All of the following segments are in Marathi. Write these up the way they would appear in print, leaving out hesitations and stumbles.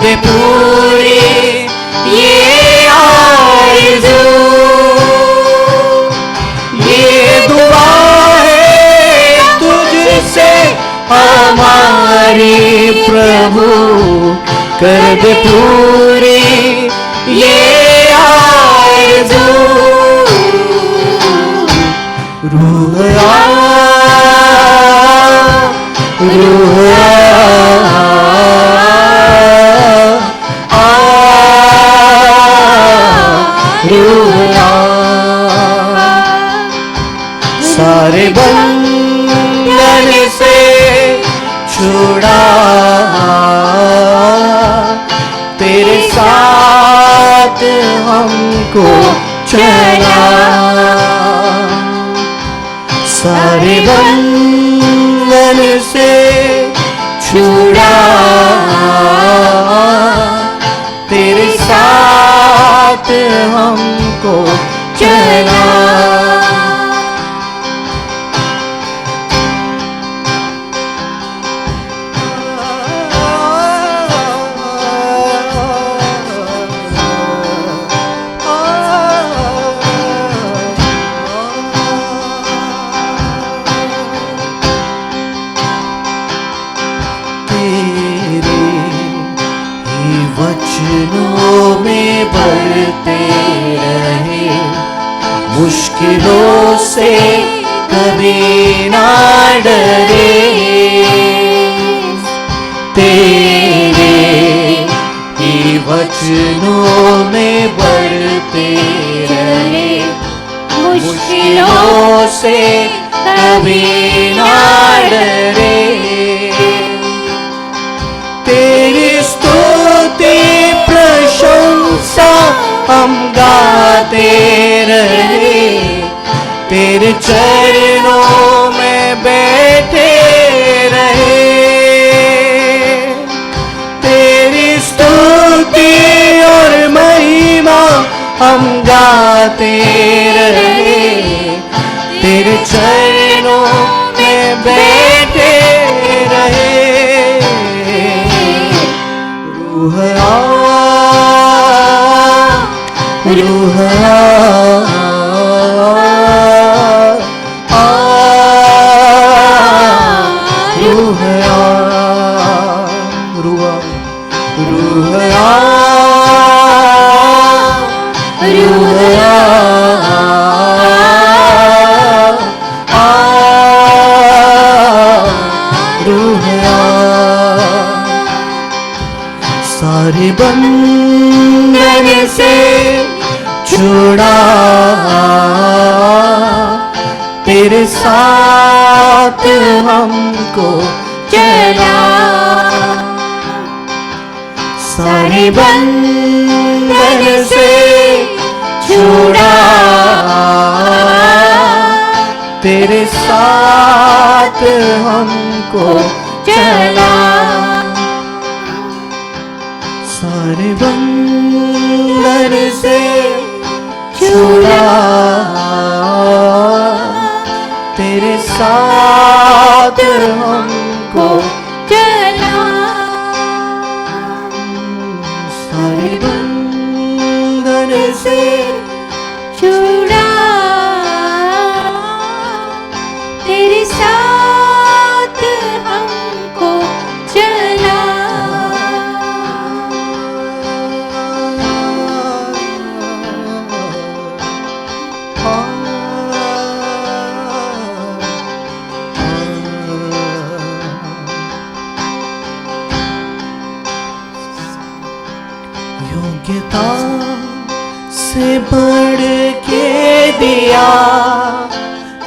दे पूरी ये आरज़ू। ये दुआ है तुझसे हमारी प्रभु, कर दे पूरी ये आरज़ू। रूह आ, रूह आ, रूह आ। सारे बंधन से छुड़ा, तेरे साथ हमको चला। सारे बंधन से छुड़ा, तेरे साथ हमको चला। वचनों में बढ़ते रहे, मुश्किलों से कभी ना डरे। तेरे ही वचनों में बढ़ते रहे, मुश्किलों से कभी ना डरे। तेरी स्तुति प्रशंसा हम गाते रहे, तेरे चरणों में बैठे रहे। तेरी स्तुति और महिमा हम गाते रहे, तेरे चरणों में बैठे रहे। रूह आ, रूह आ, रूह आ, रूह आ, रूह आ, रूह आ। सारे बंधन से छुड़ा, तेरे साथ हमको चला। सारे बंधन से छुड़ा, तेरे साथ हमको चला। सारे बंधन से छुड़ा, तेरे साथ हमको चला। सारे बंधन से छुड़ा, तेरे साथ हमको चला। योग्यता से बढ़ के दिया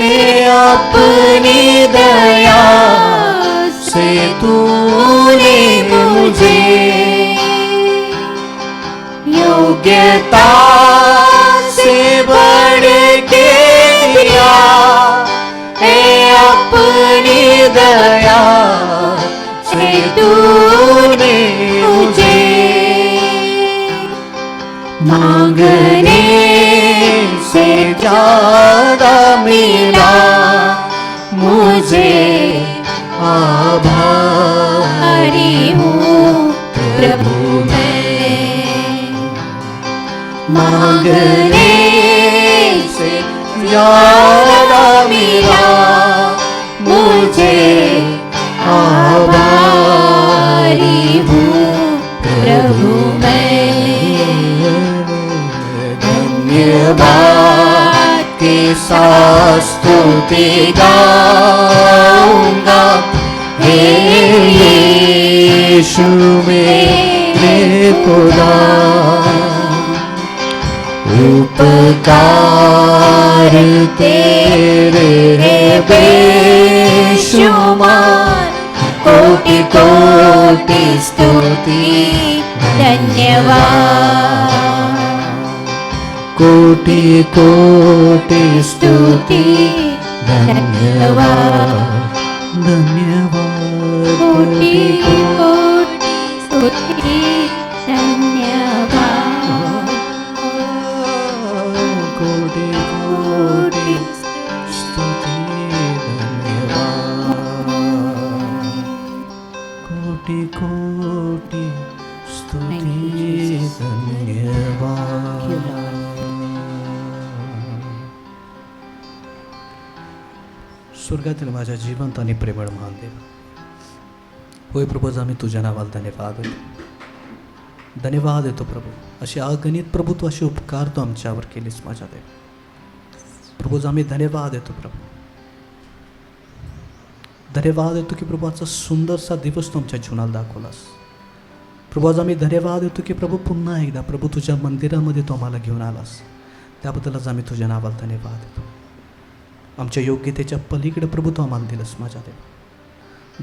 है अपनी दया से तूने मुझे। योग्यता से बढ़ के दिया है अपनी दया से तूने मुझे। मांगने से ज्यादा मिला मुझे, आभारी हूँ प्रभु मांगने से ज्यादा मिला मुझे, आभारी हूँ प्रभु मैं। धन्यवाद के साथ स्तुति गाऊंगा, हे यीशु मेरे खुदा। उपकार तेरे हैं बेशुमार, कोटि कोटि स्तुति धन्यवाद। कोटि कोटि स्तुति धन्यवाद, धन्यवाद। कोटि कोटि स्तुति धन्यवाद, कोटि कोटि स्तुति धन्यवाद, कोटि कोटि स्तुति धन्यवाद। स्वर्गातील माझ्या जिवंत आणि प्रेमळ महान देव, होय प्रभू, आम्ही तुझ्या नावाला धन्यवाद देतो, धन्यवाद देतो प्रभू. अशी अगणित प्रभू तू असे उपकार तू आमच्यावर केलीस माझ्या देव. प्रभू आम्ही धन्यवाद देतो प्रभू, धन्यवाद देतो की प्रभू आजचा सुंदरसा दिवस तू आमच्या जीवनाला दाखवलास. प्रभू आज आम्ही धन्यवाद देतो की प्रभू पुन्हा एकदा प्रभू तुझ्या मंदिरामध्ये तू आम्हाला घेऊन आलास, त्याबद्दलच आम्ही तुझ्या नावाला धन्यवाद देतो. आमच्या योग्यतेच्या पलीकडे प्रभू तू आम्हाला दिलंस माझ्या देव.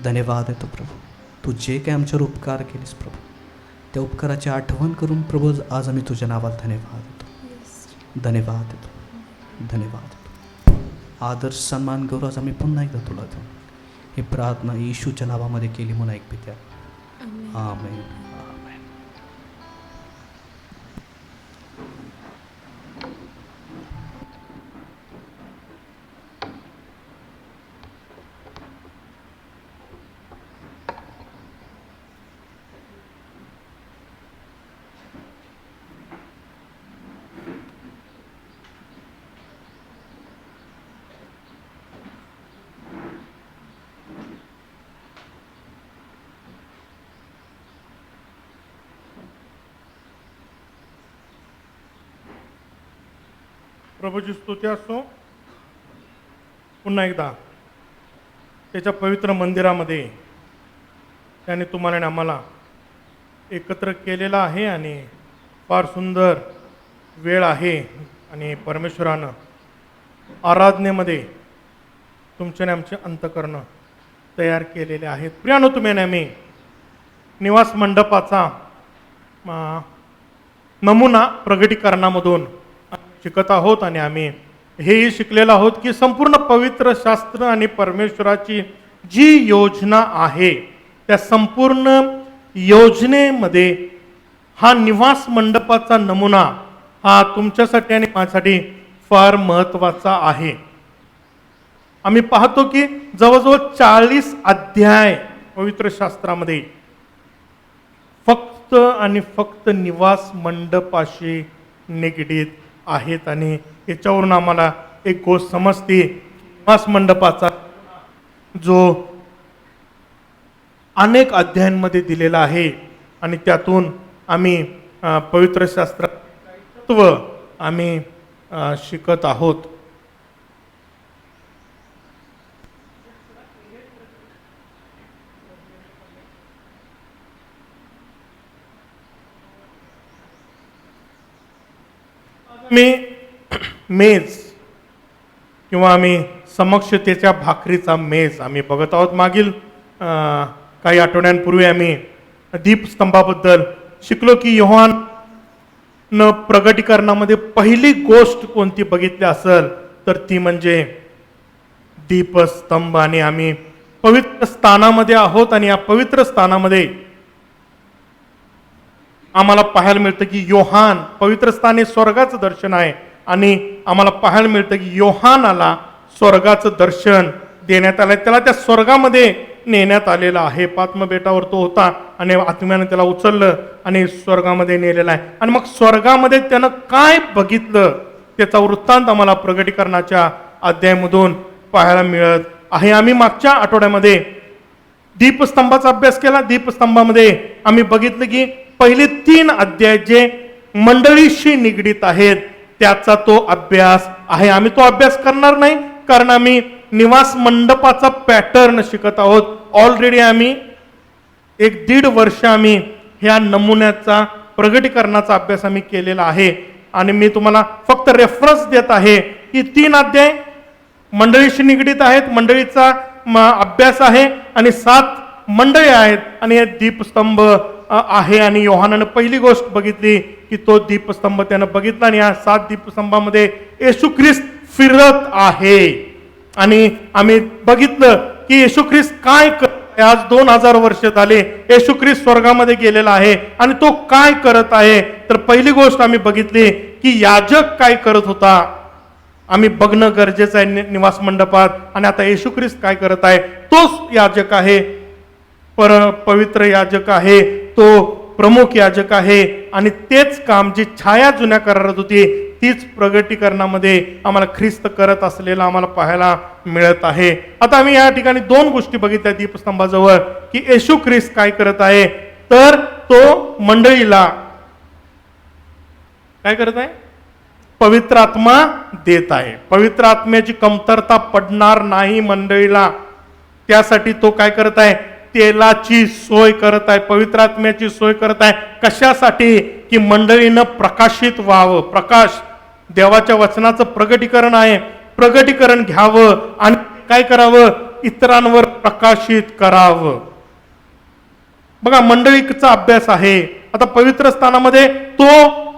धन्यवाद देतो प्रभू, तू जे काय आमच्यावर उपकार केलीस प्रभू, त्या उपकाराची आठवण करून प्रभू आज आम्ही तुझ्या नावाला धन्यवाद देतो, धन्यवाद देतो, धन्यवाद देतो. आदर सन्मान गौरव आज आम्ही पुन्हा एकदा तुला देतो. ही प्रार्थना येशूच्या नावामध्ये केली म्हणून ऐक पित्या, आमेन. प्रभूची स्तुती असो. पुन्हा एकदा त्याच्या पवित्र मंदिरामध्ये त्याने तुम्हाला आणि आम्हाला एकत्र केलेलं आहे आणि फार सुंदर वेळ आहे आणि परमेश्वरानं आराधनेमध्ये तुमच्याने आमचे अंतःकरण तयार केलेले आहेत. प्रियानो, तुम्ही नेहमी निवास मंडपाचा नमुना प्रगटीकरणामधून शिकत आहोत आणि आम्ही हेही शिकलेलो आहोत की संपूर्ण पवित्र शास्त्र आणि परमेश्वराची जी योजना आहे त्या संपूर्ण योजनेमध्ये हा निवास मंडपाचा नमुना हा तुमच्यासाठी आणि माझ्यासाठी फार महत्त्वाचा आहे. आम्ही पाहतो की जवळजवळ 40 अध्याय पवित्र शास्त्रामध्ये फक्त आणि फक्त निवास मंडपाशी निगडीत आहेत आणि याच्यावरून आम्हाला एक गोष्ट समजते. निवास मंडपाचा जो अनेक अध्यायांमध्ये दिलेला आहे आणि त्यातून आम्ही पवित्र शास्त्र आम्ही शिकत आहोत. मेज किंवा आम्ही समक्षतेच्या भाकरीचा मेज आम्ही बघत आहोत. मागील काही आठवड्यांपूर्वी आम्ही दीपस्तंभाबद्दल शिकलो की योहान प्रगटीकरणामध्ये पहिली गोष्ट कोणती बघितली असेल तर ती म्हणजे दीपस्तंभ. आणि आम्ही पवित्र स्थानामध्ये आहोत आणि या पवित्र स्थानामध्ये आम्हाला पाहायला मिळतं की योहान, पवित्र स्थान हे स्वर्गाचं दर्शन आहे आणि आम्हाला पाहायला मिळतं की योहानाला स्वर्गाचं दर्शन देण्यात आलंय. त्याला त्या स्वर्गामध्ये नेण्यात आलेला आहे. पात्म बेटावर तो होता आणि आत्म्याने त्याला उचललं आणि स्वर्गामध्ये नेलेला आहे. आणि मग स्वर्गामध्ये त्यानं काय बघितलं त्याचा वृत्तांत आम्हाला प्रगटीकरणाच्या अध्यायामधून पाहायला मिळत आहे. आम्ही मागच्या आठवड्यामध्ये दीपस्तंभाचा अभ्यास केला. दीपस्तंभामध्ये आम्ही बघितलं की पहिले 3 अध्याय जे मंडळीशी निगडीत आहेत त्याचा तो अभ्यास आहे. आम्ही तो अभ्यास करणार नाही कारण आम्ही निवास मंडपाचा पॅटर्न शिकत आहोत. ऑलरेडी आम्ही 1-1.5 वर्ष आम्ही ह्या नमुन्याचा प्रगटीकरणाचा अभ्यास आम्ही केलेला आहे. आणि मी तुम्हाला फक्त रेफरन्स देत आहे की 3 अध्याय मंडळीशी निगडीत आहेत, मंडळीचा अभ्यास आहे आणि 7 मंडळी आहेत आणि हे दीपस्तंभ आहे. आणि योहानानं पहिली गोष्ट बघितली की तो दीपस्तंभ त्यानं बघितला आणि या 7 दीपस्तंभामध्ये येशू ख्रिस्त फिरत आहे. आणि आम्ही बघितलं की येशू ख्रिस्त काय करत, आज 2000 वर्ष झाले येशू ख्रिस्त स्वर्गामध्ये गेलेला आहे आणि तो काय करत आहे. तर पहिली गोष्ट आम्ही बघितली की याजक काय करत होता, आम्ही बघणं गरजेचं आहे निवास मंडपात. आणि आता येशू ख्रिस्त काय करत आहे, तोच याजक आहे, पवित्र याजक आहे, तो प्रमुख याजक आहे. आणि तेच काम जी छाया जुन्या करारात होती तीच प्रगटीकरणामध्ये आम्हाला ख्रिस्त करत असलेला आम्हाला पाहायला मिळत आहे. आता आम्ही या ठिकाणी 2 गोष्टी बघितल्या दीपस्तंभाजवळ की येशू ख्रिस्त काय करत आहे, तर तो मंडळीला काय करत आहे, पवित्र आत्मा देत आहे. पवित्र आत्म्याची कमतरता पडणार नाही मंडळीला, त्यासाठी तो काय करत आहे, तेलाची सोय करत आहे, पवित्र आत्म्याची सोय करत आहे. कशासाठी, की मंडळीनं प्रकाशित व्हावं. प्रकाश देवाच्या वचनाचं प्रगटीकरण आहे, प्रगटीकरण घ्यावं आणि काय करावं, इतरांवर प्रकाशित करावं. बघा मंडळीचा अभ्यास आहे. आता पवित्र स्थानामध्ये तो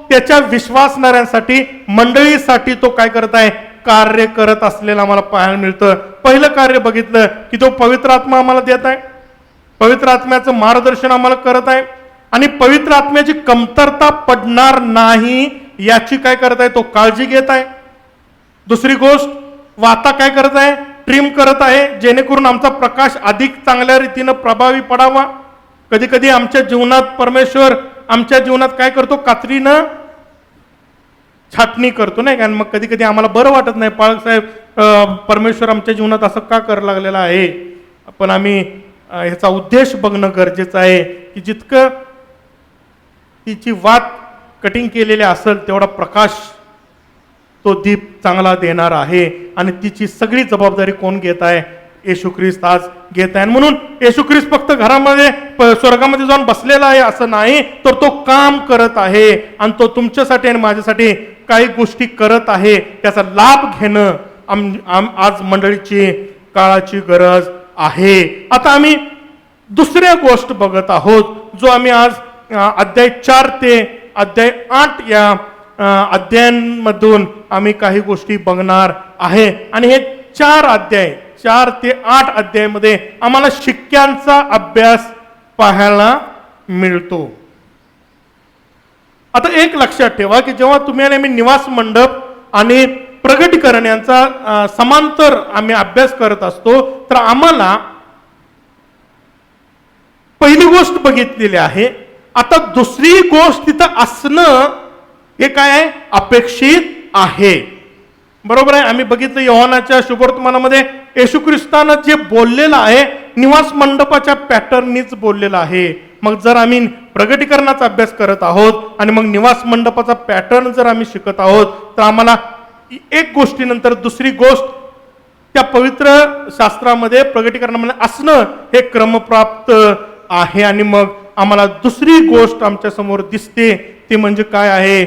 त्याच्या विश्वासणाऱ्यांसाठी, मंडळीसाठी तो काय करत आहे, कार्य करत असलेलं आम्हाला पाहायला मिळतं. पहिलं कार्य बघितलं की तो पवित्र आत्मा आम्हाला देत आहे, पवित्र आत्म्याचं मार्गदर्शन आम्हाला करत आहे आणि पवित्र आत्म्याची कमतरता पडणार नाही याची काय करत आहे, तो काळजी घेत आहे. दुसरी गोष्ट, वाता काय करत आहे, ट्रिम करत आहे जेणेकरून आमचा प्रकाश अधिक चांगल्या रीतीनं प्रभावी पडावा. कधी कधी आमच्या जीवनात परमेश्वर आमच्या जीवनात काय करतो, कात्रीनं छाटणी करतो नाही का. मग कधी कधी आम्हाला बरं वाटत नाही, पाळक साहेब परमेश्वर आमच्या जीवनात असं का करायला लागलेला आहे. पण आम्ही ह्याचा उद्देश बघणं गरजेचं आहे की जितकं तिची वात कटिंग केलेली असेल तेवढा प्रकाश तो दीप चांगला देणार आहे. आणि तिची सगळी जबाबदारी कोण घेत आहे, येशू ख्रिस्त आज घेत आहे. म्हणून येशू ख्रिस्त फक्त घरामध्ये स्वर्गामध्ये जाऊन बसलेला आहे असं नाही, तर तो काम करत आहे आणि तो तुमच्यासाठी आणि माझ्यासाठी काही गोष्टी करत आहे. त्याचा लाभ घेणं आज मंडळीची काळाची गरज आहे. आता आम्ही दुसऱ्या गोष्ट बघत आहोत जो आम्ही आज अध्याय 4 ते अध्याय 8 या अध्यायांमधून आम्ही काही गोष्टी बघणार आहे. आणि हे 4 ते 8 अध्यायामध्ये आम्हाला शिक्क्यांचा अभ्यास पाहायला मिळतो. आता एक लक्षात ठेवा की जेव्हा तुम्ही आणि आम्ही निवास मंडप आणि प्रगटीकरण यांचा समांतर आम्ही अभ्यास करत असतो तर आम्हाला पहिली गोष्ट बघितलेली आहे. आता दुसरी गोष्ट तिथं असणं हे काय आहे, अपेक्षित आहे. बरोबर आहे. आम्ही बघितलं योहानाच्या शुभवर्तमानामध्ये येशू ख्रिस्तानं जे बोललेलं आहे निवास मंडपाच्या पॅटर्ननीच बोललेलं आहे. मग जर आम्ही प्रगटीकरणाचा अभ्यास करत आहोत आणि मग निवास मंडपाचा पॅटर्न जर आम्ही शिकत आहोत तर आम्हाला एक गोष्टीनंतर दुसरी गोष्ट त्या पवित्र शास्त्रामध्ये प्रगटीकरणामध्ये असणं हे क्रमप्राप्त आहे. आणि मग आम्हाला दुसरी गोष्ट आमच्या समोर दिसते ती म्हणजे काय आहे,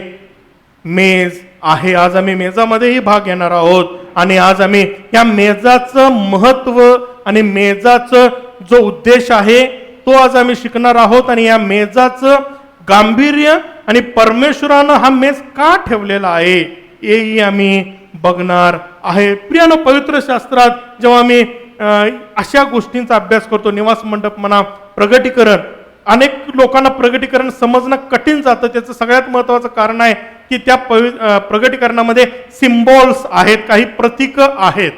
मेज आहे. आज आम्ही मेजामध्येही भाग घेणार आहोत आणि आज आम्ही या मेजाचं महत्व आणि मेजाचं जो उद्देश आहे तो आज आम्ही शिकणार आहोत. आणि या मेजाचं गांभीर्य आणि परमेश्वरानं हा मेज का ठेवलेला आहे हेही आम्ही बघणार आहे. प्रियानो, पवित्र शास्त्रात जेव्हा आम्ही अशा गोष्टींचा अभ्यास करतो, निवास मंडप म्हणा, प्रगटीकरण, अनेक लोकांना प्रगटीकरण समजणं कठीण जातं. त्याचं सगळ्यात महत्त्वाचं कारण आहे की त्या प्रगटीकरणामध्ये सिम्बॉल्स आहेत, काही प्रतीक आहेत.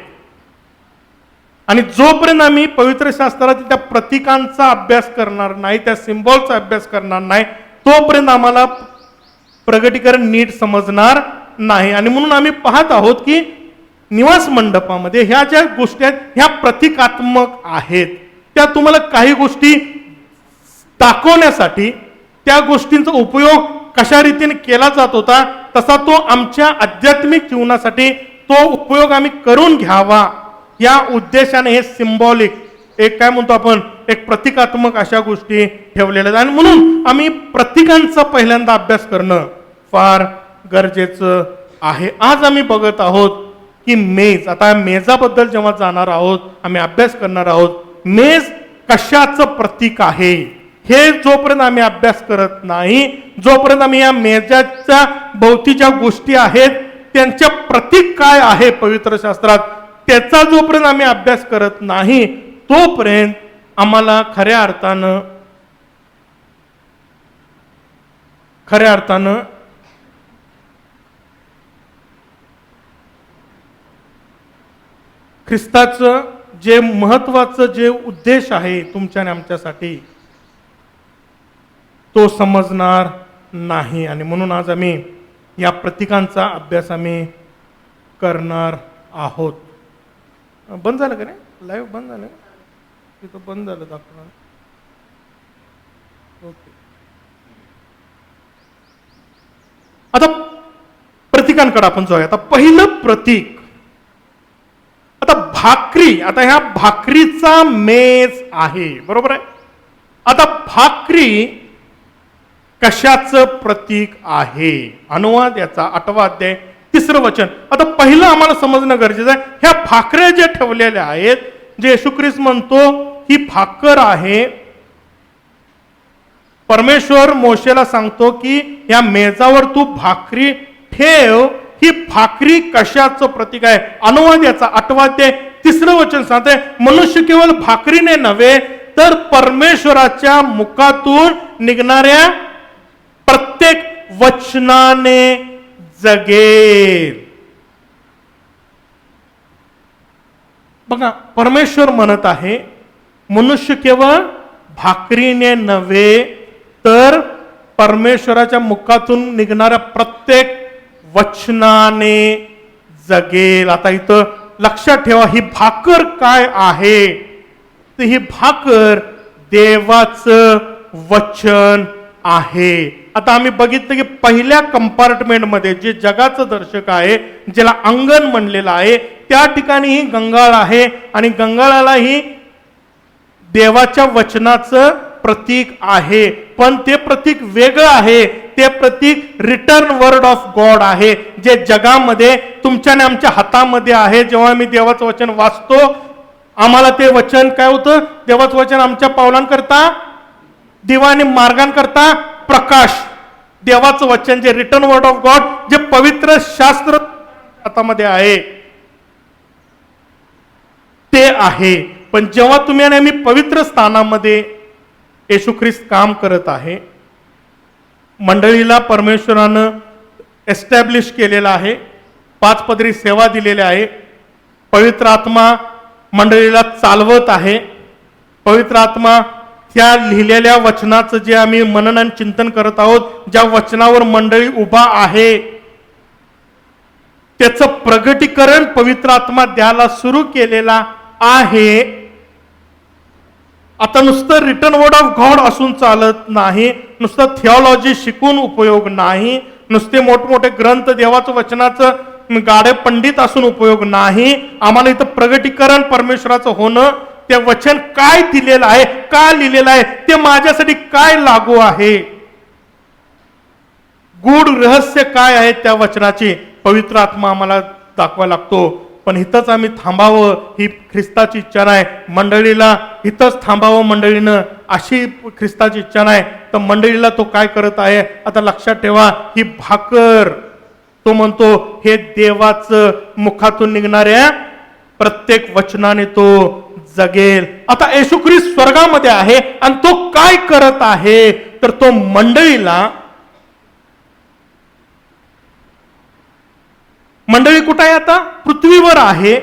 आणि जोपर्यंत आम्ही पवित्र शास्त्रातील त्या प्रतीकांचा अभ्यास करणार नाही, त्या सिम्बॉलचा अभ्यास करणार नाही, तोपर्यंत आम्हाला प्रगटीकरण नीट समजणार नाही. आणि म्हणून आम्ही पाहत आहोत की निवास मंडपामध्ये ह्या ज्या गोष्टी आहेत ह्या प्रतिकात्मक आहेत. त्या तुम्हाला काही गोष्टी दाखवण्यासाठी, त्या गोष्टींचा उपयोग कशा रीतीने केला जात होता तसा तो आमच्या आध्यात्मिक जीवनासाठी तो उपयोग आम्ही करून घ्यावा या उद्देशाने हे सिम्बॉलिक, एक काय म्हणतो आपण, एक प्रतिकात्मक अशा गोष्टी ठेवलेल्या आहेत. आणि म्हणून आम्ही प्रतीकांचा पहिल्यांदा अभ्यास करणं फार गरजेचं आहे. आज आम्ही बघत आहोत की मेज, आता मेजाबद्दल जेव्हा जाणार आहोत, आम्ही अभ्यास करणार आहोत, मेज कशाचं प्रतीक आहे हे जोपर्यंत आम्ही अभ्यास करत नाही, जोपर्यंत आम्ही या मेजाच्या भोवती ज्या गोष्टी आहेत त्यांच्या प्रतीक काय आहे पवित्र शास्त्रात त्याचा जोपर्यंत आम्ही अभ्यास करत नाही, तोपर्यंत आम्हाला खऱ्या अर्थानं ख्रिस्ताचं जे महत्वाचं जे उद्देश आहे तुमच्या आणि आमच्यासाठी तो समजणार नाही. आणि म्हणून आज आम्ही या प्रतीकांचा अभ्यास आम्ही करणार आहोत. बंद झालं का नाही? लाईव्ह बंद झालं? तिथं बंद झालं दाखवणार. ओके. आता प्रतीकांकडे आपण जाऊया. आता पहिलं प्रतीक, आता भाकरी. आता ह्या भाकरीचा मेज आहे, बरोबर आहे. आता भाकरी कशाचं प्रतीक आहे? अनुवाद याचा 8वा अध्याय 3रं वचन. आता पहिलं आम्हाला समजणं गरजेचं आहे, ह्या भाकऱ्या ज्या ठेवलेल्या आहेत, जे येशू ख्रिस्त म्हणतो ही भाकर आहे. परमेश्वर मोशेला सांगतो की या मेजावर तू भाकरी ठेव. ही भाकरी कशाचं प्रतीक आहे? अनुवाद याचा 8वा अध्याय 3रं वचन सांगते, मनुष्य केवळ भाकरीने नव्हे तर परमेश्वराच्या मुखातून निघणाऱ्या प्रत्येक वचनाने जगेल. बघा, परमेश्वर म्हणत आहे मनुष्य केवळ भाकरीने नव्हे तर परमेश्वराच्या मुखातून निघणाऱ्या प्रत्येक वचनाने जगेल. आता इथं लक्षात ठेवा, ही भाकर काय आहे? तर ही भाकर देवाचं वचन आहे. आता आम्ही बघितलं की पहिल्या कंपार्टमेंटमध्ये जे जगाचं दर्शक आहे, ज्याला अंगण म्हणलेलं आहे, त्या ठिकाणी ही गंगाळ आहे आणि गंगाळाला ही देवाच्या वचनाचं प्रतीक आहे. पण ते प्रतीक वेगळं आहे. ते प्रतीक रिटर्न वर्ड ऑफ गॉड आहे, जे जगामध्ये तुमच्या आणि आमच्या हातामध्ये आहे. जेव्हा आम्ही देवाचं वचन वाचतो, आम्हाला ते वचन काय होतं? देवाचं वचन आमच्या पावलांकरता दिवा आणि मार्गांकरता प्रकाश. देवाचं वचन जे रिटर्न वर्ड ऑफ गॉड, जे पवित्र शास्त्र हातामध्ये आहे ते आहे. पण जेव्हा तुम्ही आणि आम्ही पवित्र स्थानामध्ये येशू ख्रिस्त काम करत आहे, मंडळीला परमेश्वरानं एस्टॅब्लिश केलेला आहे, 5 पदरी सेवा दिलेली आहे, पवित्र आत्मा मंडळीला चालवत आहे. पवित्र आत्मा त्या लिहिलेल्या वचनाचं जे आम्ही मनन आणि चिंतन करत आहोत, ज्या वचनावर मंडळी उभा आहे, त्याचं प्रगटीकरण पवित्र आत्मा द्यायला सुरू केलेला आहे. आता नुसतं रिटर्न वर्ड ऑफ गॉड असून चालत नाही, नुसतं थिओलॉजी शिकून उपयोग नाही, नुसते मोठमोठे ग्रंथ देवाचं वचनाचं गाडे पंडित असून उपयोग नाही. आम्हाला इथं प्रगटीकरण परमेश्वराचं होणं, ते वचन काय दिलेलं आहे, का लिहिलेलं आहे, ते माझ्यासाठी काय लागू आहे, गूढ रहस्य काय आहे त्या वचनाची, पवित्र आत्मा आम्हाला दाखवायला लागतो. पण इथंच आम्ही थांबावं ही ख्रिस्ताची इच्छा नाही. मंडळीला इथंच थांबावं मंडळीनं अशी ख्रिस्ताची इच्छा नाही. तर मंडळीला तो काय करत आहे? आता लक्षात ठेवा, ही भाकर तो म्हणतो हे देवाचं मुखातून निघणाऱ्या प्रत्येक वचनाने तो जगेल. आता येशू ख्रिस्त स्वर्गामध्ये आहे आणि तो काय करत आहे? तर तो मंडळी कुठे आहे? आता पृथ्वीवर आहे.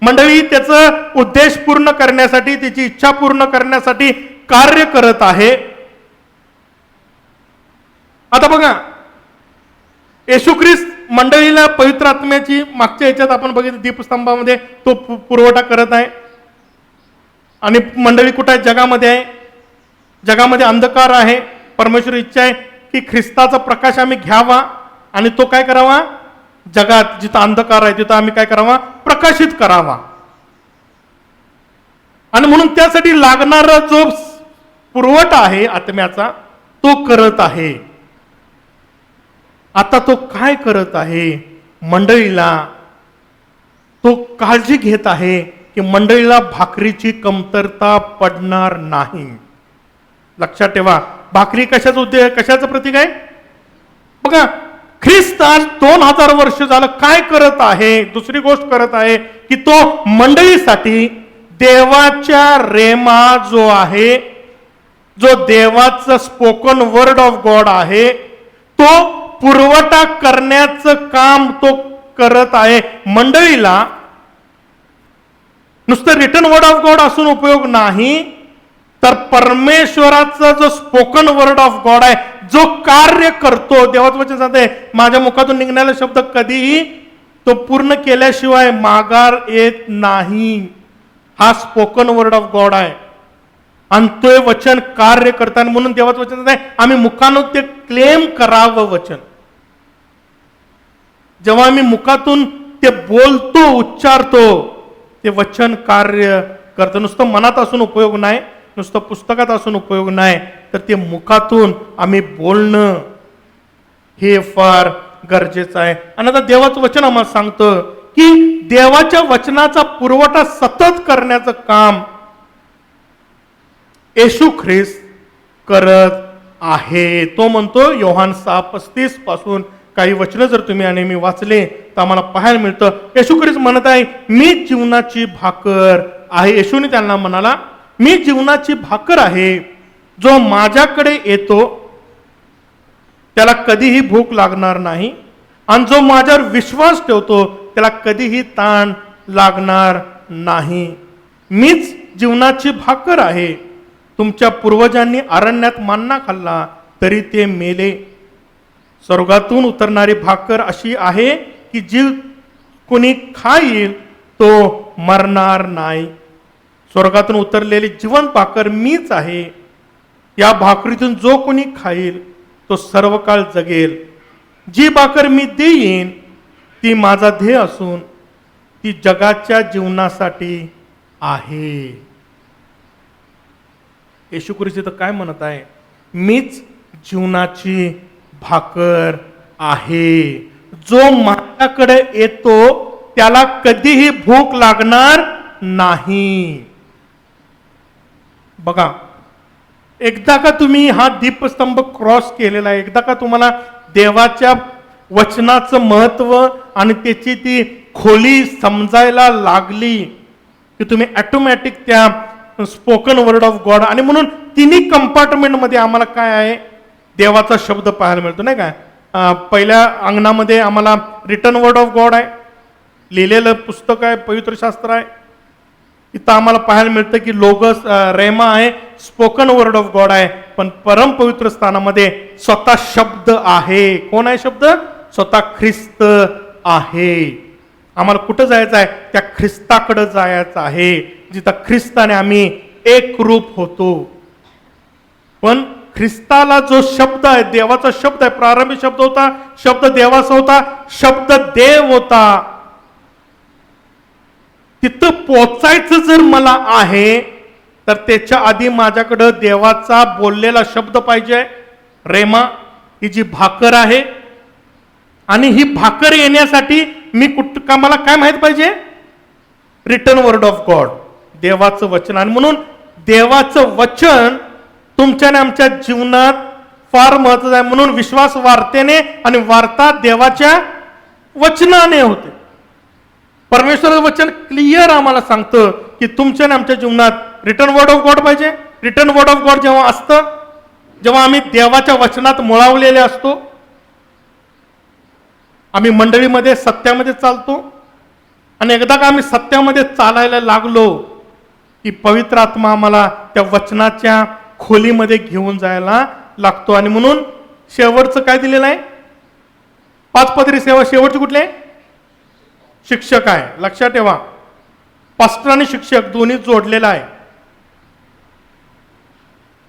मंडळी त्याचं उद्देश पूर्ण करण्यासाठी, त्याची इच्छा पूर्ण करण्यासाठी कार्य करत आहे. आता बघा, येशू ख्रिस्त मंडळीला पवित्र आत्म्याची मागच्या याच्यात आपण बघितलं दीपस्तंभामध्ये तो पुरवठा करत आहे. आणि मंडळी कुठं आहे? जगामध्ये आहे. जगामध्ये अंधकार आहे. परमेश्वर इच्छा आहे की ख्रिस्ताचा प्रकाश आम्ही घ्यावा आणि तो काय करावा? जगात जिथं अंधकार आहे तिथं आम्ही काय करावा? प्रकाशित करावा. आणि म्हणून त्यासाठी लागणारा जो पुरवठा आहे आत्म्याचा तो करत आहे. आता तो काय करत आहे? मंडळीला तो काळजी घेत आहे की मंडळीला भाकरीची कमतरता पडणार नाही. लक्षात ठेवा, भाकरी कशाचं प्रतीक आहे? बघा, ख्रिस्त आज 2000 वर्ष झालं काय करत आहे? दुसरी गोष्ट करत आहे की तो मंडळीसाठी देवाच्या रेमा जो आहे, जो देवाचा स्पोकन वर्ड ऑफ गॉड आहे, तो पुरवठा करण्याचं काम तो करत आहे. मंडळीला नुसतं रिटन वर्ड ऑफ गॉड असून उपयोग नाही, तर परमेश्वराचा जो स्पोकन वर्ड ऑफ गॉड आहे, जो कार्य करतो. देवाचं वचन सांगते, माझ्या मुखातून निघणारा शब्द कधीही तो पूर्ण केल्याशिवाय माघार येत नाही. हा स्पोकन वर्ड ऑफ गॉड आहे आणि ते वचन कार्य करताना, म्हणून देवाचं वचन सांगते आम्ही मुखानं ते क्लेम करावं वचन. जेव्हा आम्ही मुखातून ते बोलतो, उच्चारतो, ते वचन कार्य करतं. नुसतं मनात असून उपयोग नाही, नुसतं पुस्तकात असून उपयोग नाही, तर ते मुखातून आम्ही बोलणं हे फार गरजेचं आहे. आणि आता देवाचं वचन आम्हाला सांगतं की देवाच्या वचनाचा पुरवठा सतत करण्याचं काम येशू ख्रिस्त करत आहे. तो म्हणतो योहान 6:35 पासून काही वचन जर तुम्ही आणि मी वाचले तर आम्हाला पाहायला मिळतं, येशू ख्रिस्त म्हणत आहे, मी जीवनाची भाकर आहे. येशूने त्यांना म्हणाला, मी जीवनाची भाकर आहे. जो माझ्याकडे येतो त्याला कधीही भूक लागणार नाही आणि जो माझ्यावर विश्वास ठेवतो त्याला कधीही ताण लागणार नाही. मीच जीवनाची भाकर आहे. तुमच्या पूर्वजांनी अरण्यात मन्ना खाल्ला तरी ते मेले. स्वर्गातून उतरणारी भाकर अशी आहे की जी कोणी खाईल तो मरणार नाही. स्वर्गातून उतरलेली जिवंत भाकर मीच आहे. या भाकरीतून जो कोणी खाईल तो सर्व काळ जगेल. जी भाकर मी देईन ती माझा ध्येय असून ती जगाच्या जीवनासाठी आहे. येशू ख्रिस्त तर काय म्हणत आहे? मीच जीवनाची भाकर आहे. जो माझ्याकडे येतो त्याला कधीही भूक लागणार नाही. बघा, एकदा का तुम्ही हा दीपस्तंभ क्रॉस केलेला आहे, एकदा का तुम्हाला देवाच्या वचनाचं महत्व आणि त्याची ती खोली समजायला लागली की तुम्ही ऑटोमॅटिक त्या स्पोकन वर्ड ऑफ गॉड, आणि म्हणून तिन्ही कंपार्टमेंटमध्ये आम्हाला काय आहे? देवाचा शब्द पाहायला मिळतो, नाही काय? पहिल्या अंगणामध्ये आम्हाला रिटन वर्ड ऑफ गॉड आहे, लिहिलेलं पुस्तक आहे, पवित्र शास्त्र आहे. इथं आम्हाला पाहायला मिळतं की लोगस रेमा आहे, स्पोकन वर्ड ऑफ गॉड आहे. पण परम पवित्र स्थानामध्ये स्वतः शब्द आहे. कोण आहे शब्द? स्वतः ख्रिस्त आहे. आम्हाला कुठं जायचं आहे? त्या ख्रिस्ताकडे जायचं आहे, जिथं ख्रिस्ताने आम्ही एक रूप होतो. पण ख्रिस्ताला जो शब्द आहे, देवाचा शब्द आहे, प्रारंभी शब्द होता, शब्द देवाचा होता, शब्द देव होता. तिथं पोचायचं जर मला आहे तर त्याच्या आधी माझ्याकडं देवाचा बोललेला शब्द पाहिजे. रेमा ही जी भाकर आहे, आणि ही भाकर येण्यासाठी मी मला काय माहित पाहिजे? रिटन वर्ड ऑफ गॉड, देवाचं वचन. आणि म्हणून देवाचं वचन तुमच्या आणि आमच्या जीवनात फार महत्वाचं आहे. म्हणून विश्वास वार्तेने आणि वार्ता देवाच्या वचनाने होते. परमेश्वराचं वचन क्लिअर आम्हाला सांगतं की तुमच्या आणि आमच्या जीवनात रिटन वर्ड ऑफ गॉड पाहिजे. रिटन वर्ड ऑफ गॉड जेव्हा असतं, जेव्हा आम्ही देवाच्या वचनात मुळावलेले असतो, आम्ही मंडळीमध्ये सत्यामध्ये चालतो, आणि एकदा का आम्ही सत्यामध्ये चालायला लागलो की पवित्र आत्मा आम्हाला त्या वचनाच्या खोलीमध्ये घेऊन जायला लागतो. आणि म्हणून शेवटचं काय दिलेलं आहे? 5 पदरी सेवा शेवटची कुठली आहे? शिक्षक आहे. लक्षात ठेवा, पास्टर आणि शिक्षक दोन्ही जोडलेला आहे.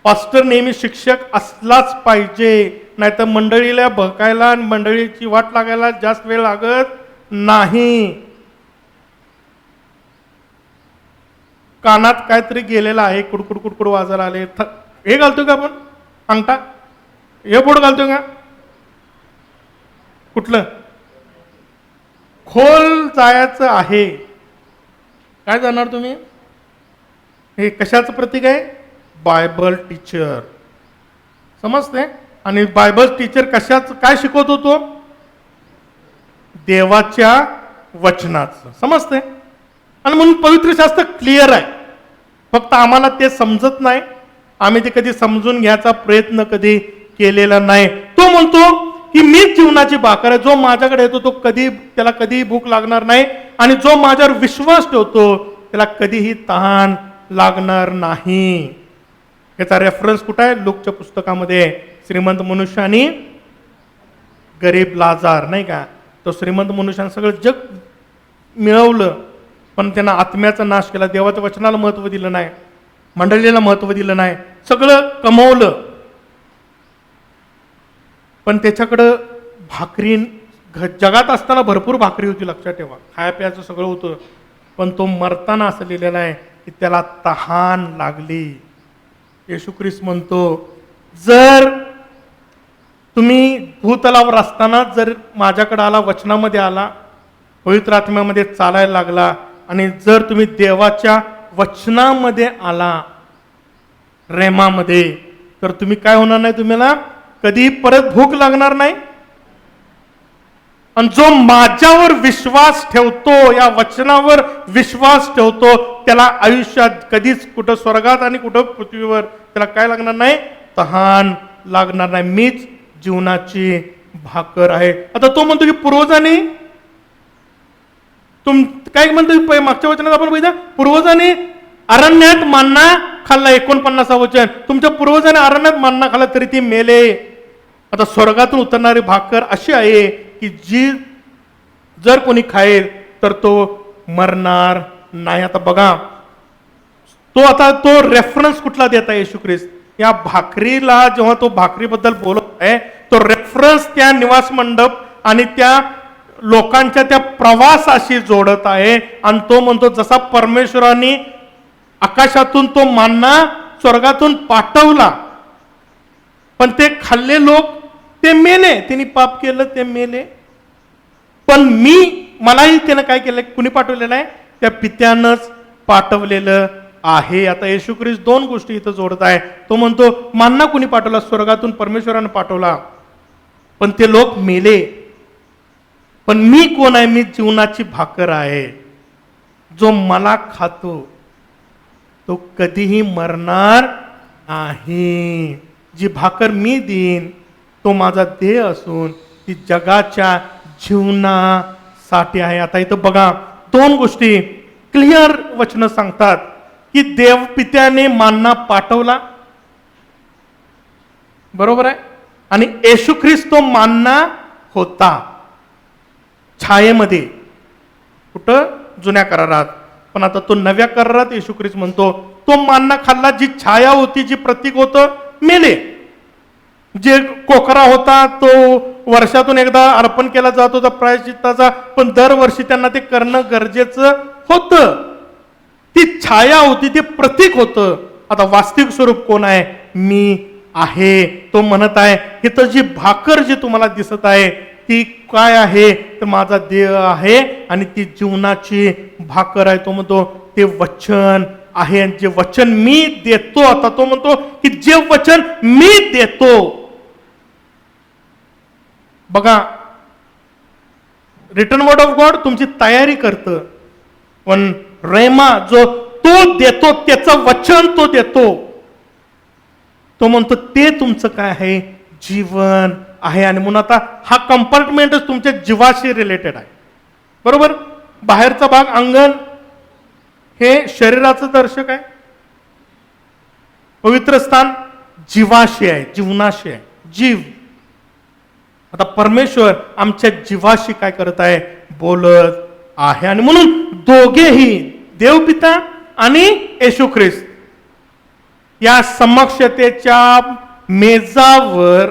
पास्टर नेहमी शिक्षक असलाच पाहिजे, नाहीतर मंडळीला बघायला आणि मंडळीची वाट लागायला जास्त वेळ लागत नाही. कानात काहीतरी गेलेला आहे, कुडकुड कुडकुड वाजायला आले, हे घालतो का आपण? अंगठा हे बोट घालतो का? कुठलं? खोल जायचं आहे. काय जाणार तुम्ही? हे कशाचं प्रतीक आहे? Bible teacher. समजते? आणि बायबल टीचर कशाच काय शिकवतो तो? देवाच्या वचनाचं. समजते? आणि म्हणून पवित्र शास्त्र क्लिअर आहे. फक्त आम्हाला ते समजत नाही, आम्ही ते कधी समजून घ्यायचा प्रयत्न कधी केलेला नाही. तो म्हणतो की मी जीवनाची भाकर आहे, जो माझ्याकडे येतो तो त्याला कधीही भूक लागणार नाही, आणि जो माझ्यावर विश्वास ठेवतो त्याला कधीही तहान लागणार नाही. याचा रेफरन्स कुठं आहे? लूकच्या पुस्तकामध्ये. श्रीमंत मनुष्य आणि गरीब लाजार, नाही का? तो श्रीमंत मनुष्याने सगळं जग मिळवलं, पण त्यांना आत्म्याचा नाश केला. देवाच्या वचनाला महत्व दिलं नाही, मंडळीला महत्व दिलं नाही, सगळं कमवलं, पण त्याच्याकडं भाकरी जगात असताना भरपूर भाकरी होती. लक्षात ठेवा, खाया प्यायचं सगळं होतं, पण तो मरताना असं लिहिलेलं आहे की त्याला तहान लागली. येशू ख्रिस्त म्हणतो, जर तुम्ही भूतलावर असताना जर माझ्याकडे आला, वचनामध्ये आला, पवित्र आत्म्यामध्ये चालायला लागला, आणि जर तुम्ही देवाच्या वचनामध्ये आला, रेमामध्ये, तर तुम्ही काय होणार नाही? तुम्हाला कधी परत भूक लागणार नाही. आणि जो माझ्यावर विश्वास ठेवतो, या वचनावर विश्वास ठेवतो, त्याला आयुष्यात कधीच कुठं स्वर्गात आणि कुठं पृथ्वीवर त्याला काय लागणार नाही? तहान लागणार नाही. मीच जीवनाची भाकर आहे. आता तो म्हणतो की पूर्वजांनी काय म्हणतो? मागच्या वचनात आपण बघितलं, पूर्वजांनी अरण्यात मन्ना खाल्ला. 49 वचन, तुमच्या पूर्वजांनी अरण्यात मन्ना खाल्ला तरी ती मेले. आता स्वर्गातून उतरणारी भाकर अशी आहे की जी जर कोणी खाईल तर तो मरणार नाही. आता बघा, तो रेफरन्स कुठला देत आहे येशू ख्रिस्त? या भाकरीला जेव्हा तो भाकरीबद्दल बोलत आहे, तो रेफरन्स त्या निवास मंडप आणि त्या लोकांच्या त्या प्रवासाशी जोडत आहे. आणि तो म्हणतो, जसा परमेश्वराने आकाशातून तो मन्ना स्वर्गातून पाठवला, पण ते खाल्ले लोक ते मेले, त्यांनी पाप केलं, ते मेले. पण मलाही त्यानं काय केलं? कुणी पाठवलेलं आहे? त्या पित्यानंच पाठवलेलं आहे. आता येशू ख्रिस्त 2 गोष्टी इथं जोडत आहे. तो म्हणतो, मन्ना कुणी पाठवला? स्वर्गातून परमेश्वरानं पाठवला, पण ते लोक मेले. पण मी कोण आहे? मी जीवनाची भाकर आहे. जो मला खातो तो कधीही मरणार नाही. जी भाकर मी देईन तो माझा देह असून ती जगाच्या जीवनासाठी आहे. आता इथं बघा, 2 गोष्टी क्लिअर वचन सांगतात की देव पित्याने मन्ना पाठवला, बरोबर आहे, आणि येशू ख्रिस्त तो मन्ना होता छायेमध्ये. कुठं? जुन्या करारात. पण आता तो नव्या करारात येशू ख्रिस्त म्हणतो, तो मन्ना खाल्ला, जी छाया होती, जी प्रतीक होतं, मेले. जे कोकरा होता तो वर्षातून एकदा अर्पण केला जात होता प्रायश्चित्ताचा, पण दरवर्षी त्यांना ते करणं गरजेचं होतं. ती छाया होती, ते प्रतीक होतं. आता वास्तविक स्वरूप कोण आहे? मी आहे. तो म्हणत आहे, इथं जी भाकर जी तुम्हाला दिसत आहे ती काय आहे? तर माझा देह आहे, आणि ती जीवनाची भाकर आहे. तो म्हणतो ते वचन आहे, आणि जे वचन मी देतो, आता तो म्हणतो की जे वचन मी देतो, बघा, रिटन वर्ड ऑफ गॉड तुमची तयारी करतं, पण रेमा जो तो देतो, त्याचं वचन तो देतो, तो म्हणतो ते तुमचं काय आहे? जीवन आहे. आणि म्हणून आता हा कंपार्टमेंटच तुमच्या जीवाशी रिलेटेड आहे, बरोबर? बाहेरचा भाग अंगण हे शरीराचं दर्शक आहे. पवित्र स्थान जीवाशी आहे, जीवनाशी आहे, जीव. आता परमेश्वर आमच्या जीवाशी काय करत आहे, बोलत आहे. आणि म्हणून दोघेही देवपिता आणि येशू ख्रिस्त या समक्षतेच्या मेजावर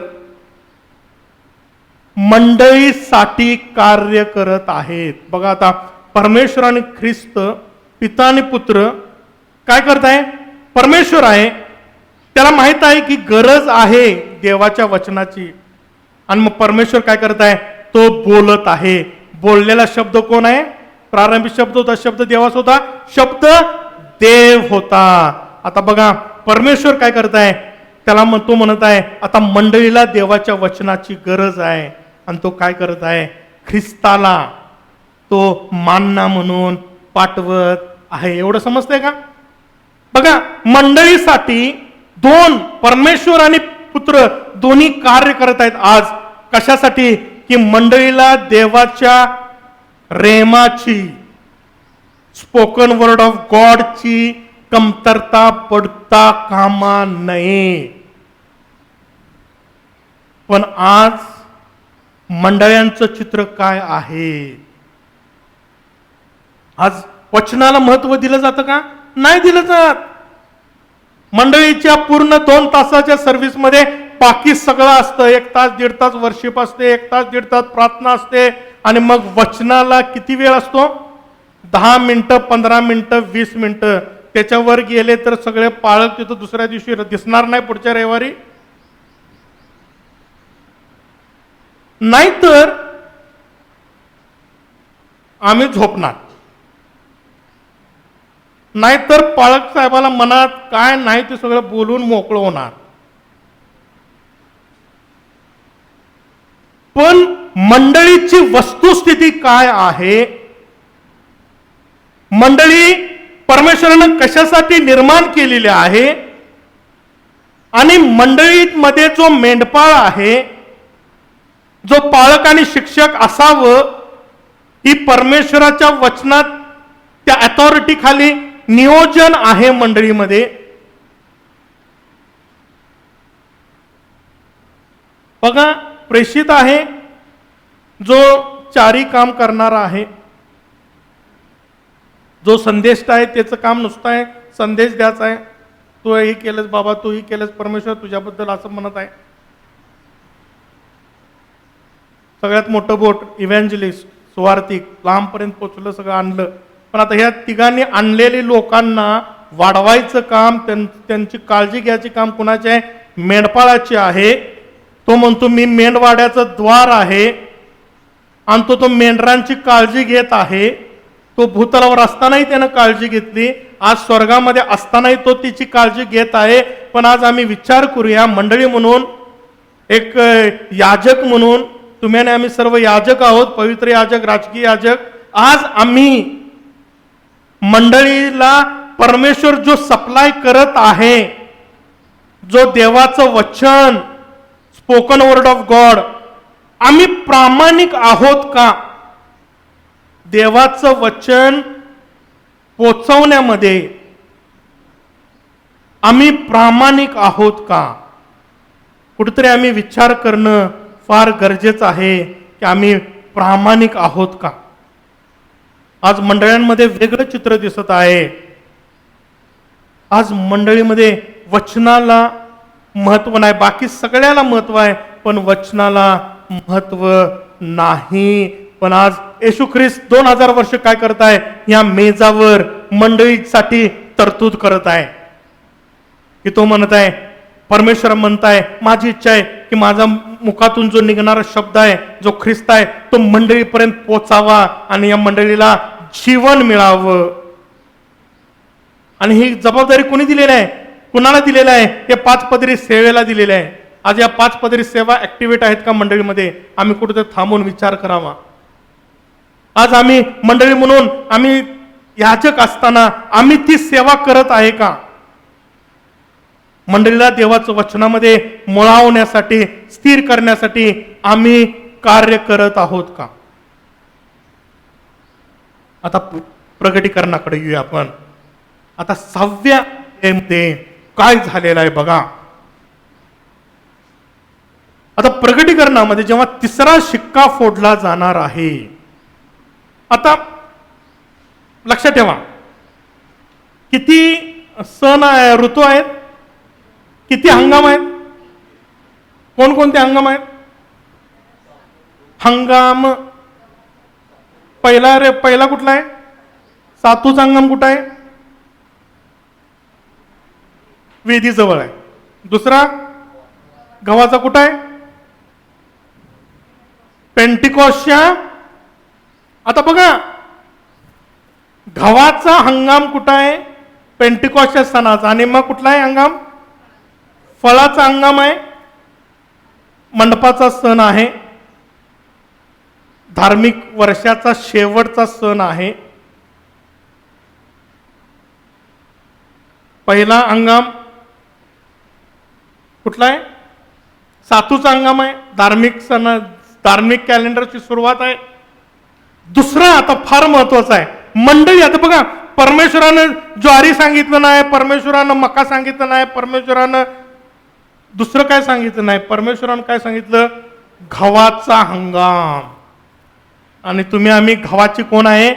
मंडळीसाठी कार्य करत आहेत. बघा आता परमेश्वर आणि ख्रिस्त, पिता आणि पुत्र काय करत आहे. परमेश्वर आहे, त्याला माहित आहे की गरज आहे देवाच्या वचनाची. आणि मग परमेश्वर काय करत आहे, तो बोलत आहे. बोललेला शब्द कोण आहे, प्रारंभी शब्द होता, शब्द देवाचा होता, शब्द देव होता. आता बघा परमेश्वर काय करत आहे, त्याला तो म्हणत आहे आता मंडळीला देवाच्या वचनाची गरज आहे. आणि तो काय करत आहे, ख्रिस्ताला तो मानना म्हणून पाठवत आहे. एवढं समजतंय का. बघा मंडळीसाठी दोन, परमेश्वर आणि पुत्र दोन्ही कार्य करत आहेत आज. कशासाठी, की मंडळीला देवाच्या रेमाची, स्पोकन वर्ड ऑफ गॉडची कमतरता पडता कामा नये. पण आज मंडळांचं चित्र काय आहे. आज वचनाला महत्व दिलं जातं का, नाही दिलं जात. मंडळीच्या पूर्ण 2 तासाच्या सर्व्हिसमध्ये बाकी सगळं असतं. 1 तास 1.5 तास वर्शिप असते, 1 तास 1.5 तास प्रार्थना असते. आणि मग वचनाला किती वेळ असतो, 10 मिनिटं, 15 मिनिटं, 20 मिनिटं. त्याच्यावर गेले तर सगळे पाळक तिथं दुसऱ्या दिवशी दिसणार नाही पुढच्या रविवारी. नाहीतर आम्ही झोपणार, नाहीतर पाळक साहेबाला मनात काय नाही ते सगळं बोलून मोकळं होणार. पण मंडळीची वस्तुस्थिती काय आहे, मंडळी परमेश्वरानं कशासाठी निर्माण केलेली आहे, आणि मंडळीमध्ये जो मेंढपाळ आहे, जो पालक आणि शिक्षक असावं, ही परमेश्वराच्या वचनात त्या अथॉरिटी खाली नियोजन आहे मंडळीमध्ये. बघा प्रेषित आहे, जो चारी काम करणारा आहे, जो संदेष्ट आहे त्याचं काम नुसतं आहे संदेश द्यायचा आहे. तू हे केलंस बाबा, तू ही केलंस, परमेश्वर तुझ्याबद्दल असं म्हणत आहे. सगळ्यात मोठं बोट इव्हँजलिस्ट, सुवार्थिक, लांबपर्यंत पोचलं, सगळं आणलं. पण आता ह्या तिघांनी आणलेली लोकांना वाढवायचं काम, त्यांची काळजी घ्यायची काम कुणाचे आहे, मेंढपाळाची आहे. तो म्हणतो मी मेंढवाड्याचं द्वार आहे, आणि तो मेंढरांची काळजी घेत आहे. तो भूतलावर असतानाही त्यानं काळजी घेतली, आज स्वर्गामध्ये असतानाही तो तिची काळजी घेत आहे. पण आज आम्ही विचार करूया मंडळी म्हणून, एक याजक म्हणून, तुम्ही आणि आम्ही सर्व याजक आहोत, पवित्र याजक, राजकीय याजक. आज आम्ही मंडळीला परमेश्वर जो सप्लाय करत आहे, जो देवाचं वचन, स्पोकन वर्ड ऑफ गॉड, आम्ही प्रामाणिक आहोत का देवाचं वचन पोचवण्यामध्ये, आम्ही प्रामाणिक आहोत का. कुठेतरी आम्ही विचार करणं फार गरजेचं आहे की आम्ही प्रामाणिक आहोत का. आज मंडळांमध्ये वेगळं चित्र दिसत आहे. आज मंडळीमध्ये वचनाला महत्व नाही, बाकी सगळ्याला महत्व आहे, पण वचनाला महत्व नाही. पण आज येशू ख्रिस्त 2000 वर्ष काय करत आहे, या मेजावर मंडळीसाठी तरतूद करत आहे. की तो म्हणत आहे, परमेश्वर म्हणताय, माझी इच्छा आहे की माझा मुखातून जो निघणारा शब्द आहे, जो ख्रिस्त आहे, तो मंडळीपर्यंत पोचावा आणि या मंडळीला जीवन मिळावं. आणि ही जबाबदारी कोणी दिलेली आहे, कुणाला दिलेलं आहे, हे 5 पदरी सेवेला दिलेलं आहे. आज या 5 पदरी सेवा ऍक्टिव्हेट आहेत का मंडळीमध्ये, आम्ही कुठेतरी थांबून विचार करावा. आज आम्ही मंडळी म्हणून, आम्ही याजक असताना आम्ही ती सेवा करत आहे का. मंडळीला देवाचं वचनामध्ये मुळावण्यासाठी, स्थिर करण्यासाठी आम्ही कार्य करत आहोत का. आता प्रगटीकरणाकडे येऊया आपण. आता 6व्या अध्यायामध्ये काय झालेलं आहे बघा. आता प्रगटीकरणामध्ये जेव्हा 3रा शिक्का फोडला जाणार आहे, आता लक्षात ठेवा किती सण आहे, ऋतू आहेत, किती हंगाम आहेत, कोणकोणते हंगाम आहेत. हंगाम पहिला कुठला आहे? सातूचा हंगाम कुठं आहे? वेदी जवळ आहे. दुसरा गव्हाचा कुठं आहे? पेंटिकॉस्टच्या. आता बघा गव्हाचा हंगाम कुठं आहे? पेंटिकॉस्टच्या सणाचा. आणि मग कुठला आहे हंगाम? फळाचा हंगाम आहे, मंडपाचा सण आहे, धार्मिक वर्षाचा शेवटचा सण आहे. पहिला हंगाम कुठला आहे? सातूचा हंगाम आहे, धार्मिक सण, धार्मिक कॅलेंडरची सुरुवात आहे. दुसरा आता फार महत्वाचा आहे, मंडळी. आता बघा परमेश्वरानं ज्वारी सांगितलं नाही, परमेश्वरानं मका सांगितलं नाही, परमेश्वरानं दुसरं काय सांगितलं नाही. परमेश्वरानं काय सांगितलं? गव्हाचा हंगाम. आणि तुम्ही आम्ही गव्हाची कोण आहे?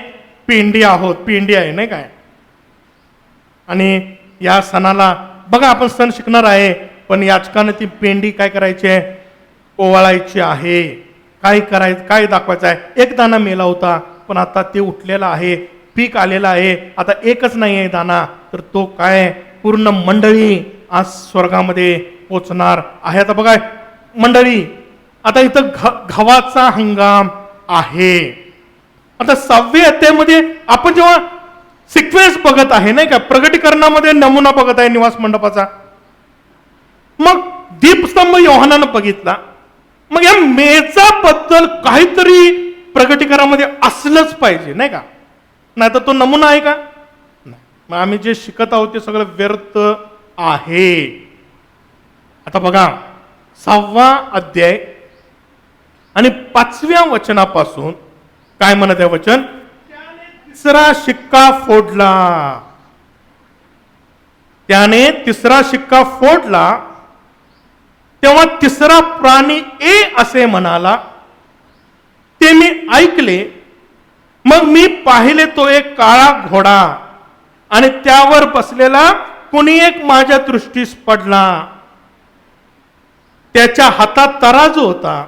पेंडी आहोत, पेंडी आहे नाही काय. आणि या सणाला बघा आपण सण शिकणार आहे, पण याचकानं ती पेंडी काय करायची आहे? ओवाळायची आहे. काय करायचं, काय दाखवायचं आहे? एक दाना मेला होता, पण आता ते उठलेला आहे, पीक आलेलं आहे. आता एकच नाही आहे दाना, तर तो काय पूर्ण मंडळी आज स्वर्गामध्ये पोचणार आहे. आता बघा मंडळी, आता इथं गव्हाचा हंगाम आहे. आता 6व्या अध्यायामध्ये आपण जेव्हा सिक्वेन्स बघत आहे नाही का, प्रगटीकरणामध्ये नमुना बघत आहे निवास मंडपाचा, मग दीपस्तंभ योहानानं बघितला, मग या मेजाबद्दल काहीतरी प्रगटीकरणामध्ये असलंच पाहिजे नाही का, नाही तर तो नमुना आहे का? नाही. मग आम्ही जे शिकत आहोत ते सगळं व्यर्थ आहे. आता बघा 6वा अध्याय आणि 5व्या वचनापासून काय म्हणत आहे वचन? 3रा शिक्का फोडला. त्याने 3रा शिक्का फोडला तेव्हा 3रा प्राणी ए असे म्हणाला. ते मी ऐकले. मग मी पाहिले तो एक काळा घोडा आणि त्यावर बसलेला कोणी एक माझ्या दृष्टीस पडला. त्याच्या हातात तराजू होता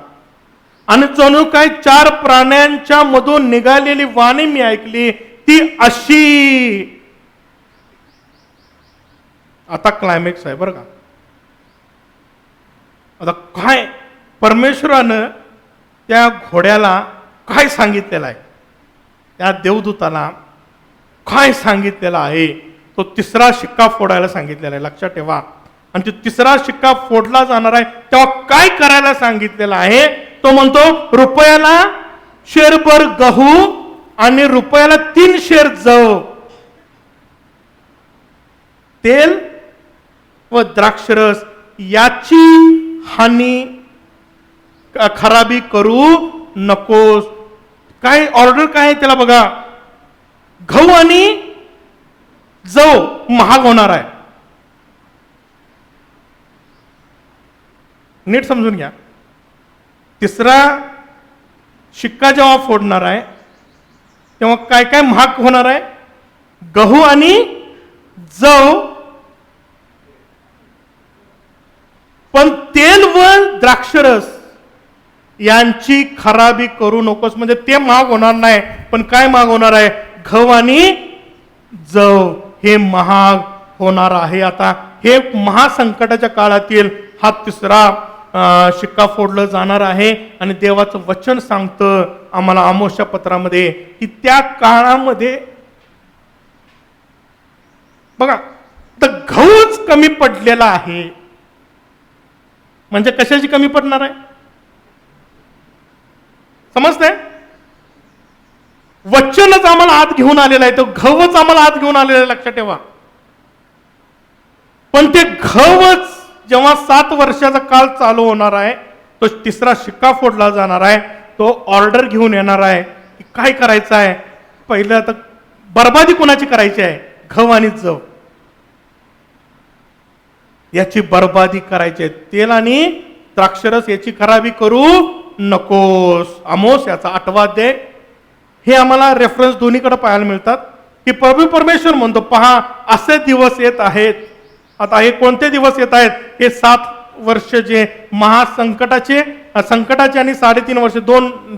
आणि जणू काय 4 प्राण्यांच्या मधून निघालेली वाणी मी ऐकली, ती अशी. आता क्लायमॅक्स आहे बरं का. आता काय परमेश्वरानं त्या घोड्याला काय सांगितलेलं आहे, त्या देवदूताला काय सांगितलेलं आहे? तो 3रा शिक्का फोडायला सांगितलेला आहे. लक्षात ठेवा. आणि तो 3रा शिक्का फोडला जाणार आहे तेव्हा काय करायला सांगितलेलं आहे? तो म्हणतो रुपयाला शेरभर गहू आणि रुपयाला 3 शेर जव, तेल व द्राक्षरस याची हानी खराबी करू नकोस. काय ऑर्डर काय आहे त्याला बघा. गहू आणि जव महाग होणार आहे. नीट समजून घ्या. 3रा शिक्का जेव्हा फोडणार आहे तेव्हा काय काय महाग होणार आहे? गहू आणि जव. पण तेल व द्राक्षरस यांची खराबी करू नकोस. म्हणजे ते महाग होणार नाही, पण काय महाग होणार आहे? गहू आणि जव हे महाग होणार आहे. आता हे महासंकटाच्या काळातील हा 3रा शिक्का फोडलं जाणार आहे. आणि देवाचं वचन सांगतं आम्हाला आमोसच्या पत्रामध्ये की त्या काळामध्ये बघा तर गहूच कमी पडलेला आहे. म्हणजे कशाची कमी पडणार आहे? समजतंय? वचनच आम्हाला आत घेऊन आलेलं आहे, तो गहूच आम्हाला आत घेऊन आलेला आहे. लक्षात ठेवा. पण ते गहूच जेव्हा 7 वर्षाचा काळ चालू होणार आहे, तो 3रा शिक्का फोडला जाणार आहे, तो ऑर्डर घेऊन येणार आहे की काय करायचं आहे. पहिलं आता बरबादी कोणाची करायची आहे? गहू आणि जव याची बरबादी करायची आहे. तेल आणि द्राक्षरस याची खराबी करू नकोस. आमोस याचा 8वा अध्याय. हे आम्हाला रेफरन्स दोन्हीकडे पाहायला मिळतात की प्रभू परमेश्वर म्हणतो, पहा असे दिवस येत आहेत. आता हे कोणते दिवस येत आहेत? हे 7 वर्ष जे महासंकटाचे आणि 3.5 वर्ष,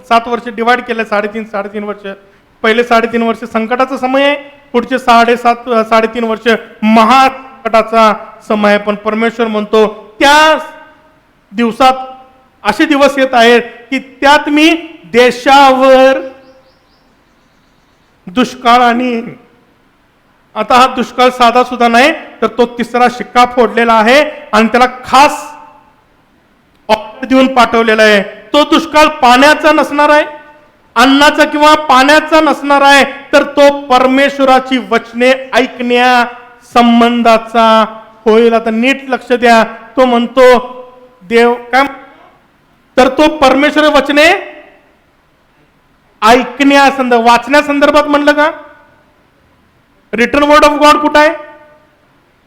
7 वर्ष डिवाइड केले, 3.5 वर्ष. पहिले 3.5 वर्ष संकटाचा समय आहे, पुढचे 3.5 वर्ष महासंकटाचा समय आहे. पण परमेश्वर म्हणतो त्या दिवसात असे दिवस येत आहेत की त्यात मी देशावर दुष्काळ आणि आता हा दुष्काळ साधा सुद्धा नाही, तर तो 3रा शिक्का फोडलेला आहे आणि त्याला खास ऑर्डर देऊन पाठवलेला आहे. तो दुष्काळ पाण्याचा नसणार आहे, अन्नाचा किंवा पाण्याचा नसणार आहे, तर तो परमेश्वराची वचने ऐकण्या संबंधाचा होईल. आता नीट लक्ष द्या. तो म्हणतो देव काय, तर तो परमेश्वर वचने ऐकण्या वाचण्या संदर्भात म्हणलं का? रिटर्न वर्ड ऑफ गॉड कुठं आहे?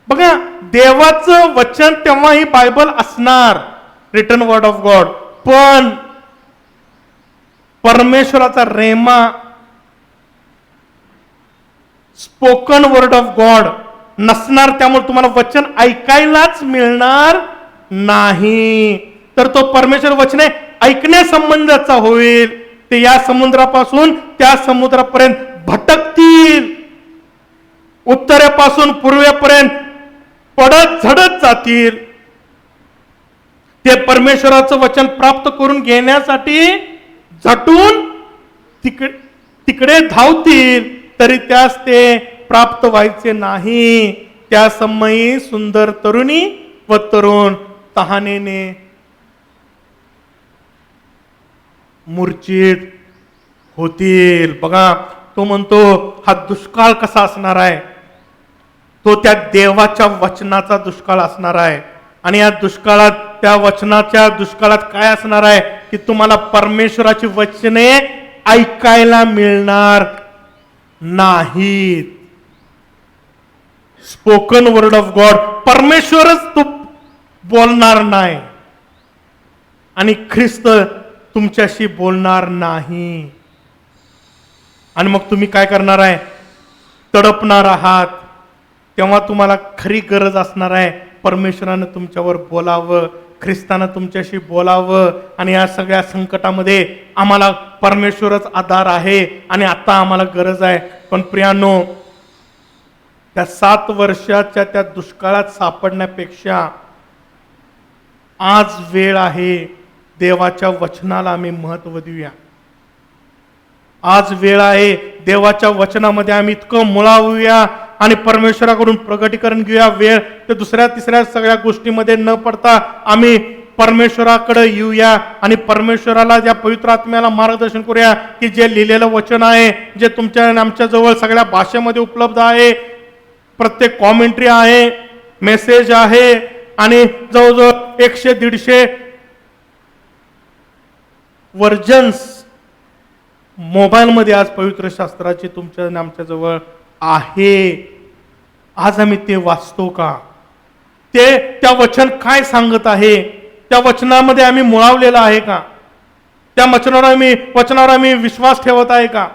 बघा, देवाचं वचन तेव्हा ही बायबल असणार, रिटर्न वर्ड ऑफ गॉड. पण परमेश्वराचा रेमा, स्पोकन वर्ड ऑफ गॉड नसणार. त्यामुळे तुम्हाला वचन ऐकायलाच मिळणार नाही. तर तो परमेश्वर वचने ऐकण्यासंबंधाचा होईल. ते या समुद्रापासून त्या समुद्रापर्यंत भटकतील, उत्तरेपासून पूर्वेपर्यंत पडत झडत जातील. ते परमेश्वराचं वचन प्राप्त करून घेण्यासाठी झटून तिकडे धावतील, तरी त्यास ते प्राप्त व्हायचे नाही. त्या समयी सुंदर तरुणी व तरुण तहानेने मूर्छित होतील. बघा, तो म्हणतो हा दुष्काळ कसा असणार आहे? तो त्या देवाच्या वचनाचा दुष्काळ असणार आहे. आणि या दुष्काळात, त्या वचनाच्या दुष्काळात काय असणार आहे की तुम्हाला परमेश्वराची वचने ऐकायला मिळणार नाहीत. स्पोकन वर्ड ऑफ गॉड, परमेश्वरच तो बोलणार नाही आणि ख्रिस्त तुमच्याशी बोलणार नाही. आणि मग तुम्ही काय करणार आहे? तडपणार आहात. तेव्हा तुम्हाला खरी गरज असणार आहे परमेश्वरानं तुमच्यावर बोलावं, ख्रिस्तानं तुमच्याशी बोलावं. आणि या सगळ्या संकटामध्ये आम्हाला परमेश्वरच आधार आहे आणि आता आम्हाला गरज आहे. पण प्रियानो, त्या 7 वर्षाच्या त्या दुष्काळात सापडण्यापेक्षा आज वेळ आहे देवाच्या वचनाला आम्ही महत्व देऊया. आज वेळ आहे देवाच्या वचनामध्ये आम्ही इतकं मुळावूया आणि परमेश्वराकडून प्रगटीकरण घेऊया. वेळ ते 2ऱ्या 3ऱ्या सगळ्या गोष्टीमध्ये न पडता आम्ही परमेश्वराकडे येऊया आणि परमेश्वराला, ज्या पवित्र आत्म्याला मार्गदर्शन करूया की जे लिहिलेलं वचन आहे, जे तुमच्या आणि आमच्या जवळ सगळ्या भाषेमध्ये उपलब्ध आहे, प्रत्येक कॉमेंट्री आहे, मेसेज आहे आणि जवळजवळ 100-150 वर्जन्स मोबाईलमध्ये आज पवित्र शास्त्राची तुमच्या आणि आमच्या जवळ आहे. आज आम्ही ते वाचतो का? त्या वचन काय सांगत आहे? त्या वचनामध्ये आम्ही मुळावलेला आहे का? त्या वचनावर आम्ही विश्वास ठेवत आहे का?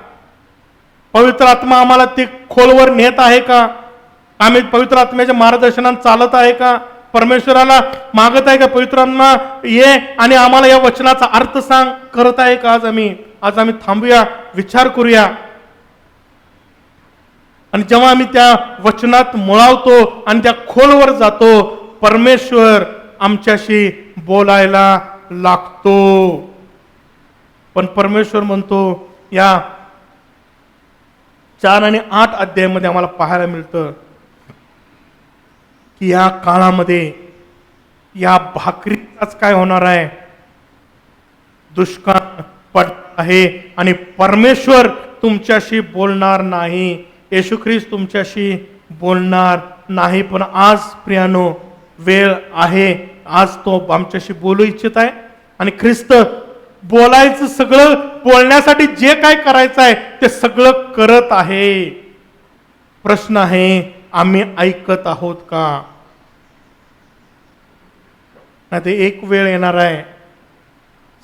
पवित्र आत्मा आम्हाला ते खोलवर नेत आहे का? आम्ही पवित्र आत्म्याच्या मार्गदर्शनात चालत आहे का? परमेश्वराला मागत आहे का पवित्र आत्मा ये आणि आम्हाला या वचनाचा अर्थ सांग, करत आहे का? आज आम्ही थांबूया, विचार करूया. आणि जेव्हा आम्ही त्या वचनात मुळावतो आणि त्या खोलवर जातो, परमेश्वर आमच्याशी बोलायला लागतो. पण परमेश्वर म्हणतो, या 4 आणि 8 अध्यायामध्ये आम्हाला पाहायला मिळतं की या काळामध्ये या भाकरीचाच काय होणार आहे? दुष्काळ पडत आहे आणि परमेश्वर तुमच्याशी बोलणार नाही, येशू ख्रिस्त तुमच्याशी बोलणार नाही. पण आज प्रियानो वेळ आहे, आज तो आमच्याशी बोलू इच्छित आहे आणि ख्रिस्त बोलायचं सगळं, बोलण्यासाठी जे काय करायचं आहे ते सगळं करत आहे. प्रश्न आहे, आम्ही ऐकत आहोत का? नाही ते एक वेळ येणार आहे,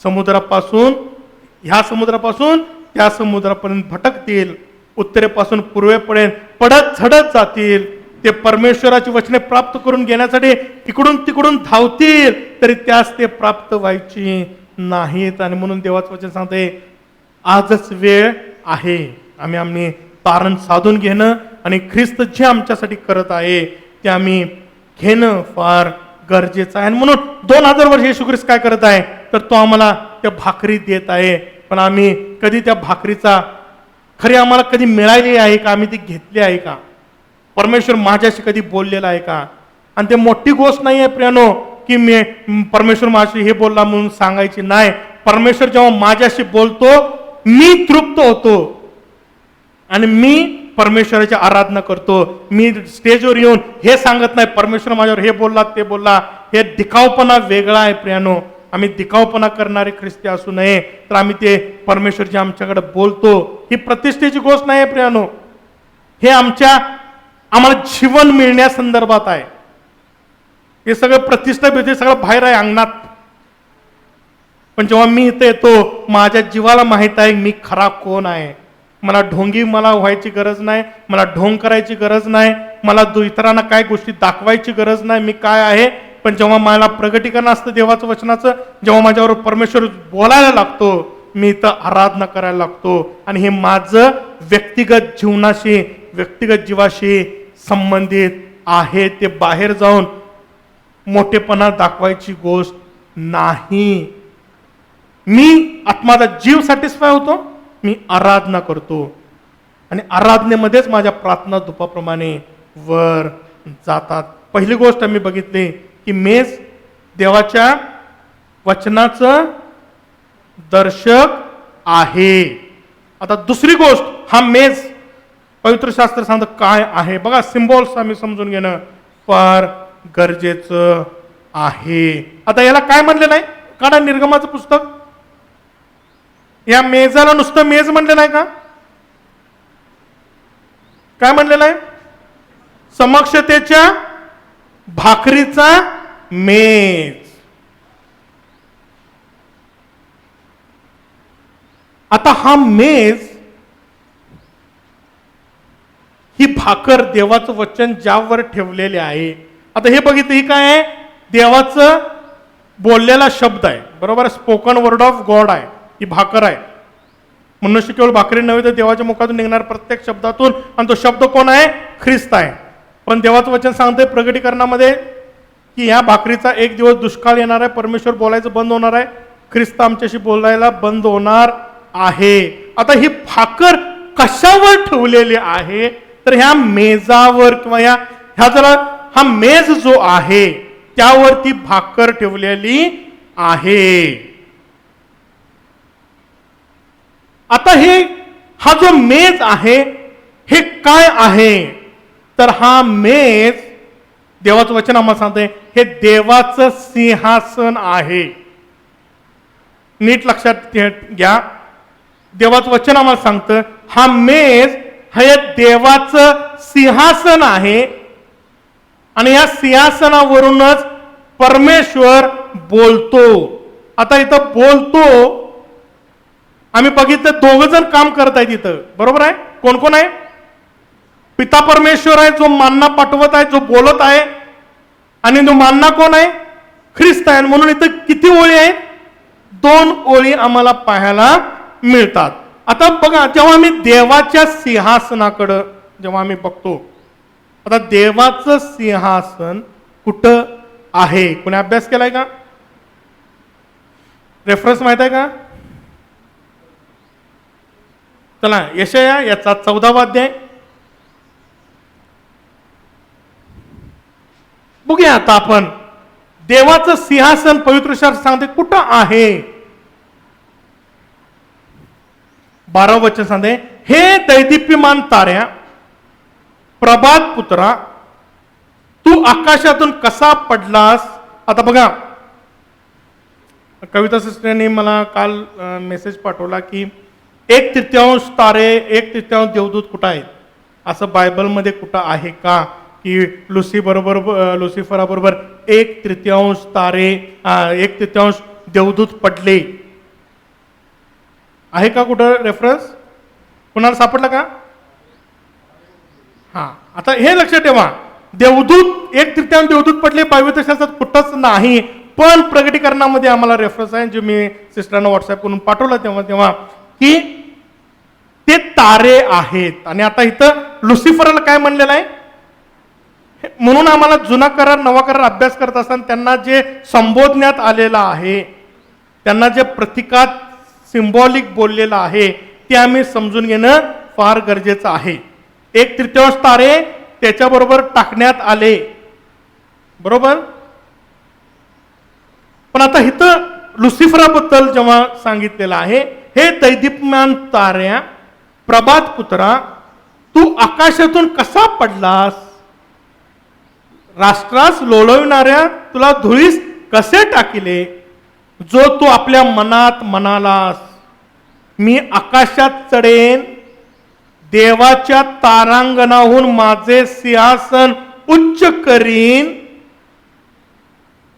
समुद्रापासून, ह्या समुद्रापासून त्या समुद्रापर्यंत भटकतील, उत्तरेपासून पूर्वेपर्यंत पडत झडत जातील. ते परमेश्वराची वचने प्राप्त करून घेण्यासाठी इकडून तिकडून धावतील, तरी त्यास ते प्राप्त व्हायची नाहीत. आणि म्हणून देवाचं वचन सांगते, आजच वेळ आहे. आम्ही तारण साधून घेणं आणि ख्रिस्त जे आमच्यासाठी करत आहे ते आम्ही घेणं फार गरजेचं आहे. आणि म्हणून 2000 वर्ष येशू ख्रिस्त काय करत आहे, तर तो आम्हाला त्या भाकरी देत आहे. पण आम्ही कधी त्या भाकरीचा खरी आम्हाला कधी मिळाली आहे का? आम्ही ती घेतली आहे का? परमेश्वर माझ्याशी कधी बोललेला आहे का? आणि ते मोठी गोष्ट नाही आहे प्रियानो, की मी परमेश्वर माझ्याशी हे बोलला म्हणून सांगायची नाही. परमेश्वर जेव्हा माझ्याशी बोलतो, मी तृप्त होतो आणि मी परमेश्वराची आराधना करतो. मी स्टेजवर येऊन हे सांगत नाही परमेश्वर माझ्यावर हे बोलला ते बोलला. हे दिखावपणा वेगळा आहे प्रियानो. आम्ही दिखावपणा करणारे ख्रिस्ती असू नये, तर आम्ही ते परमेश्वर जे आमच्याकडे बोलतो, ही प्रतिष्ठेची गोष्ट नाही आहे प्रियानो. हे आम्हाला जीवन मिळण्यासंदर्भात आहे. हे सगळं प्रतिष्ठा भेटते, सगळं बाहेर आहे अंगणात. पण जेव्हा मी इथे येतो, माझ्या जीवाला माहित आहे मी खरा कोण आहे. मला व्हायची गरज नाही, मला ढोंग करायची गरज नाही, मला इतरांना काय गोष्टी दाखवायची गरज नाही, मी काय आहे. पण जेव्हा मला प्रगटीकरण असतं देवाचं वचनाचं, जेव्हा माझ्यावर परमेश्वर बोलायला लागतो, मी इथं आराधना करायला लागतो. आणि हे माझं व्यक्तिगत जीवनाशी, व्यक्तिगत जीवाशी संबंधित आहे. ते बाहेर जाऊन मोठेपणा दाखवायची गोष्ट नाही. मी आत्माचा जीव सॅटिस्फाय होतो, मी आराधना करतो. आणि आराधनेमध्येच माझ्या प्रार्थना धुपाप्रमाणे वर जातात. पहिली गोष्ट आम्ही बघितली की मेज देवाच्या वचनाचं दर्शक आहे. आता दुसरी गोष्ट, हा मेज पवित्र शास्त्र सांगतं काय आहे. बघा, सिम्बॉल्स आम्ही समजून घेणं फार गरजेचं आहे. आता याला काय म्हणलेलं आहे? काढा निर्गमाचं पुस्तक. या मेजाला नुसतं मेज म्हणलेलं आहे का? काय म्हणलेलं आहे? समक्षतेच्या भाकरीचा मेज. आता हा मेज, ही भाकर देवाचं वचन ज्यावर ठेवलेले आहे. आता हे बघितलं, ही काय आहे? देवाचं बोललेला शब्द आहे, बरोबर. स्पोकन वर्ड ऑफ गॉड आहे ही भाकर आहे. मनुष्य केवळ भाकरी नव्हे तर देवाच्या मुखातून निघणार प्रत्येक शब्दातून, आणि तो शब्द कोण आहे? ख्रिस्त आहे. पण देवाचं वचन सांगतंय प्रगटीकरणामध्ये की या भाकरीचा एक दिवस दुष्काळ येणार आहे, परमेश्वर बोलायचं बंद होणार आहे, ख्रिस्त आमच्याशी बोलायला बंद होणार आहे. आता ही भाकर कशावर ठेवलेली आहे? तर ह्या मेजावर, किंवा ह्या जरा हा मेज जो आहे त्यावर ती भाकर ठेवलेली आहे. आता हा जो मेज आहे हे काय आहे? तर हा मेज, देवाचं वचन आम्हाला सांगते, हे देवाचं सिंहासन आहे. नीट लक्षात घ्या, देवाचं वचन आम्हाला सांगतं हा मेज हे देवाचं सिंहासन आहे. आणि या सिंहासनावरूनच परमेश्वर बोलतो. आता इथं बोलतो, आम्ही बघितलं 2 जण काम करत आहेत इथं, बरोबर आहे. कोण कोण आहे? पिता परमेश्वर आहे जो मानना पाठवत आहे, जो बोलत आहे. आणि तो मानना कोण आहे? ख्रिस्त आहे. म्हणून इथं किती ओळी आहेत? 2 ओळी आम्हाला पाहायला मिळतात. आता बघा, जेव्हा आम्ही देवाच्या सिंहासनाकडं जेव्हा आम्ही बघतो, आता देवाचं सिंहासन कुठं आहे? कोणी अभ्यास केलाय का? रेफरन्स माहित आहे का? चला, यशाया याचा 14वा अध्याय बघूया. आता आपण देवाचं सिंहासन पवित्र शास्त्र सांगते कुठं आहे. 12 वचन सांगते, हे दैदिप्यमान ताऱ्या, प्रभात पुत्रा, तू आकाशातून कसा पडलास. आता बघा, कविता सिस्टरने मला काल मेसेज पाठवला की 1/3 तारे 1/3 देवदूत कुठं आहेत, असं बायबलमध्ये कुठं आहे का की लुसिफराबरोबर 1/3 तारे 1/3 देवदूत पडले, आहे का कुठं रेफरन्स? कुणाला सापडला का? हा, आता हे लक्षात ठेवा, देवदूत 1/3 देवदूत पडले पवित्र शास्त्रात कुठंच नाही, पण प्रगटीकरणामध्ये आम्हाला रेफरन्स आहे, जे मी सिस्टरना व्हॉट्सअप करून पाठवला तेव्हा की ते तारे आहेत. आणि आता इथं लुसिफरला काय म्हणलेलं आहे, म्हणून आम्हाला जुना करार नवा करार अभ्यास करत असताना त्यांना जे संबोधण्यात आलेलं आहे, त्यांना जे प्रतीकात सिम्बॉलिक बोललेलं आहे ते आम्ही समजून घेणं फार गरजेचं आहे. 1/3 तारे त्याच्याबरोबर टाकण्यात आले, बरोबर. पण आता इथं लुसिफराबद्दल जेव्हा सांगितलेलं आहे, हे दैदिप्यमान ताऱ्या प्रभात पुत्रा, तू आकाशातून कसा पडलास, राष्ट्रास लोळविणाऱ्या तुला धुळीस कसे टाकिले, जो तू आपल्या मनात म्हणालास मी आकाशात चढेन, देवाच्या तारांगणाहून माझे सिंहासन उच्च करीन,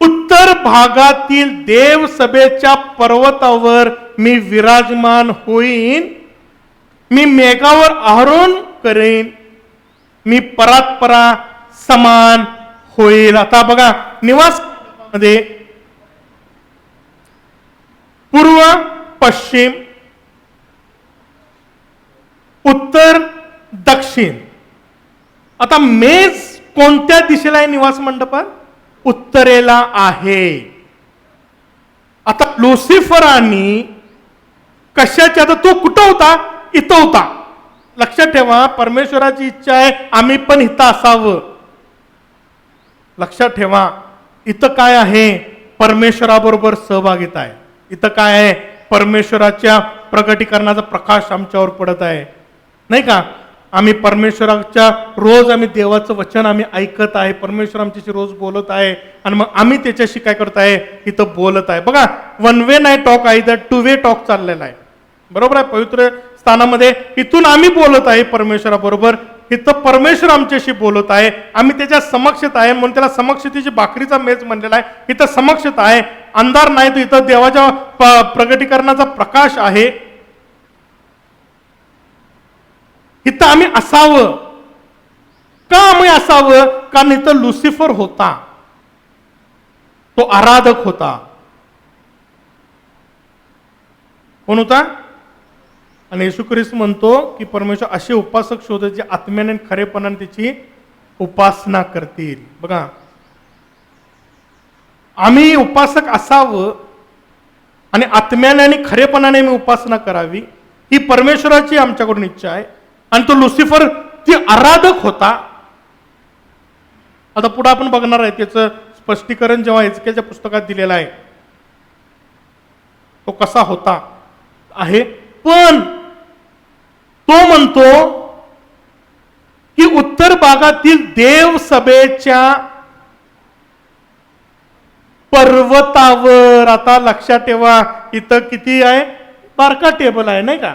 उत्तर भागातील देव सभेच्या पर्वतावर मी विराजमान होईन, मी मेघावर आरोहण करेन, मी परात्परा समान होईल. आता बघा निवास मध्ये पूर्व पश्चिम उत्तर दक्षिण. आता मेज कोणत्या दिशेला आहे निवास मंडपात? उत्तरेला आहे. आता लुसिफरानी कशाच्या, आता तो कुठं होता? इथं होता. लक्षात ठेवा, परमेश्वराची इच्छा आहे आम्ही पण इथं असावं. लक्षात ठेवा, इथं काय आहे? परमेश्वराबरोबर सहभागिता आहे. इथं काय आहे? परमेश्वराच्या प्रगटीकरणाचा प्रकाश आमच्यावर पडत आहे, नाही का? आम्ही परमेश्वराच्या रोज आम्ही देवाचं वचन आम्ही ऐकत आहे, परमेश्वर आमच्याशी रोज बोलत आहे आणि मग आम्ही त्याच्याशी काय करत आहे? इथं बोलत आहे. बघा, 1 वे नाही टॉक आहे, इथं 2 वे टॉक चाललेला आहे, बरोबर आहे. पवित्र स्थानामध्ये इथून आम्ही बोलत आहे परमेश्वराबरोबर, इथं परमेश्वर आमच्याशी बोलत आहे, आम्ही त्याच्या समक्षत आहे, म्हणून त्याला समक्षतेची भाकरीचा मेज म्हणलेला आहे. इथं समक्षत आहे, अंधार नाही, तर इथं देवाच्या प्रगटीकरणाचा प्रकाश आहे. इथं आम्ही असावं. का आम्ही असावं? कारण इथं लुसिफर होता, तो आराधक होता. कोण होता? आणि येशू ख्रिस्त म्हणतो की परमेश्वर असे उपासक शोधत जे आत्म्याने खरेपणाने त्याची उपासना करतील. बघा, आम्ही उपासक असावं आणि आत्म्याने आणि खरेपणाने मी उपासना करावी, ही परमेश्वराची आमच्याकडून इच्छा आहे. आणि तो लुसिफर ती आराधक होता. आता पुढे आपण बघणार आहे त्याचं स्पष्टीकरण जेव्हा हिजकियाच्या पुस्तकात दिलेलं आहे, तो कसा होता आहे. पण तो म्हणतो की उत्तर भागातील देव सभेच्या पर्वतावर, आता लक्षात ठेवा इथं किती आहे? बारका टेबल आहे, नाही का?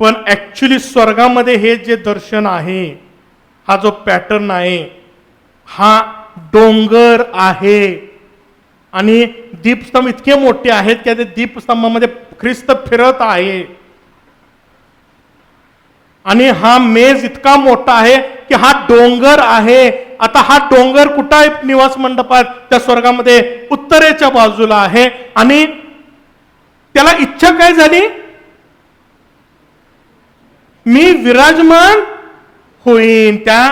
पण ऍक्च्युली स्वर्गामध्ये हे जे दर्शन आहे, हा जो पॅटर्न आहे, हा डोंगर आहे आणि दीपस्तंभ इतके मोठे आहेत की त्या दीपस्तंभामध्ये ख्रिस्त फिरत आहे. आणि हा मेज इतका मोठा आहे की हा डोंगर आहे. आता हा डोंगर कुठं आहे? निवास मंडपात त्या स्वर्गामध्ये उत्तरेच्या बाजूला आहे. आणि त्याला इच्छा काय झाली? मी विराजमान होईन, त्या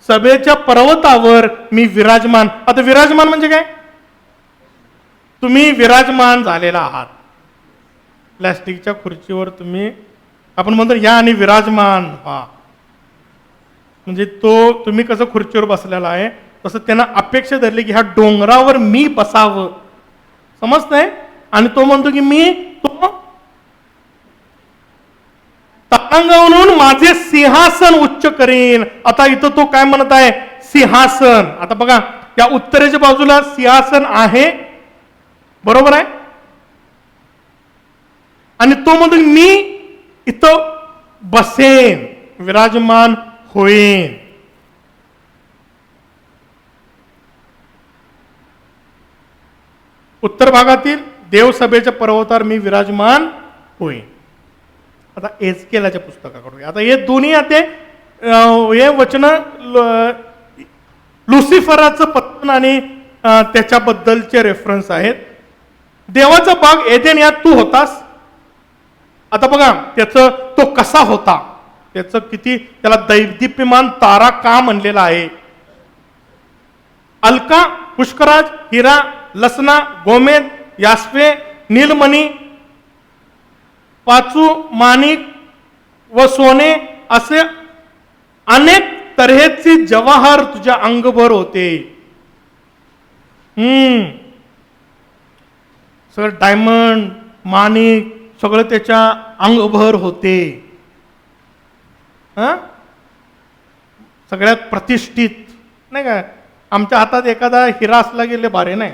सभेच्या पर्वतावर मी विराजमान. आता विराजमान म्हणजे काय? तुम्ही विराजमान झालेला आहात. प्लॅस्टिकच्या खुर्चीवर तुम्ही, आपण म्हणतो या आणि विराजमान व्हा, म्हणजे तो तुम्ही कसं खुर्चीवर बसलेला आहे तसं त्यांना अपेक्षा धरली की ह्या डोंगरावर मी बसावं, समजतंय? आणि तो म्हणतो की मी तो तारांगणाहून माझे सिंहासन उच्च करीन. आता इथं तो काय म्हणत आहे? सिंहासन. आता बघा, या उत्तरेच्या बाजूला सिंहासन आहे, बरोबर आहे. आणि तो म्हणतो मी इथं बसेन, विराजमान होईन. उत्तर भागातील देवसभेच्या पर्वतावर मी विराजमान होईन. आता एजकेलाच्या पुस्तकाकडून आता हे दोन्ही आता हे वचन लुसिफराचं पतन आणि त्याच्याबद्दलचे रेफरन्स आहेत. देवाचा बाग एदेन यात तू होतास. आता बघा त्याचं तो कसा होता, त्याचं किती त्याला दैदीप्यमान तारा का म्हणलेला आहे. अलका, पुष्कराज, हिरा, लसना, गोमेद, यास्वे, नीलमणी, पाचू, माणिक व सोने असे अनेक तऱ्हेचे जवाहर तुझ्या अंगभर होते. सगळं डायमंड, माणिक सगळं त्याच्या अंगभर होते. सगळ्यात प्रतिष्ठित नाही का. आमच्या हातात एखादा हिरा असला गेले भारी नाही,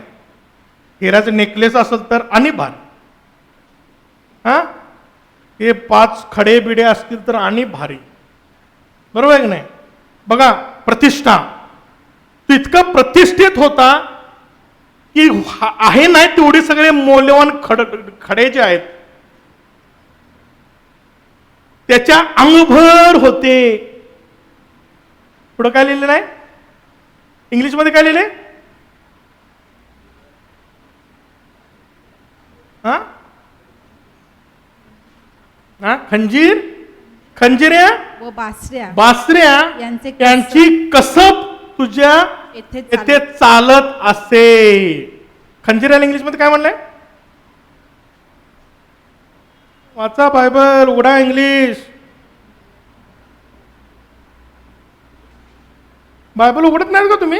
हिराचं नेकलेस असेल तर आणि भारी. हे 5 खडे बिडे असतील तर आणि भारी, बरोबर आहे की नाही. बघा प्रतिष्ठा, तो इतका प्रतिष्ठित होता की आहे नाही तेवढे सगळे मौल्यवान खडे जे आहेत त्याच्या अंगभर होते. पुढं काय लिहिलेलं आहे इंग्लिशमध्ये, काय लिहिले. खंजीर, खंजिऱ्या व बासऱ्या यांची कसब तुझ्या येथे चालत असे. खंजिऱ्याला इंग्लिशमध्ये काय म्हणलंय. वाचा बायबल, उघडा इंग्लिश. बायबल उघडत नाही का तुम्ही.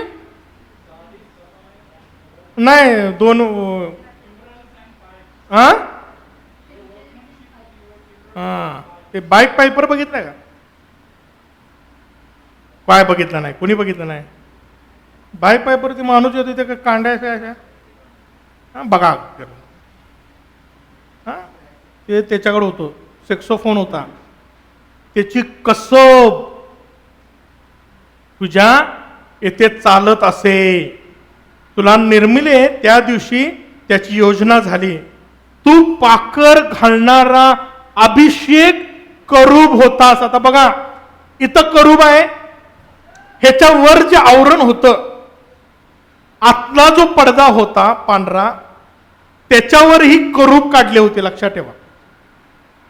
नाही 2 ते बाईक पायपर बघितलंय का. काय बघितलं नाही, कोणी बघितलं नाही. बाईक पायपर ती माणूस येतो ते कांड्या अशा बघा. ते त्याच्याकडे होतो, सेक्सोफोन होता. त्याची कसब तुझ्या येथे चालत असे. तुला निर्मिले त्या दिवशी त्याची योजना झाली. तू पाकर घालणारा अभिषेक करूब होतास. आता बघा इथं करूब आहे, ह्याच्यावर जे आवरण होतं, आतला जो पडदा होता पांढरा, त्याच्यावर ही करूब काढले होते, लक्षात ठेवा.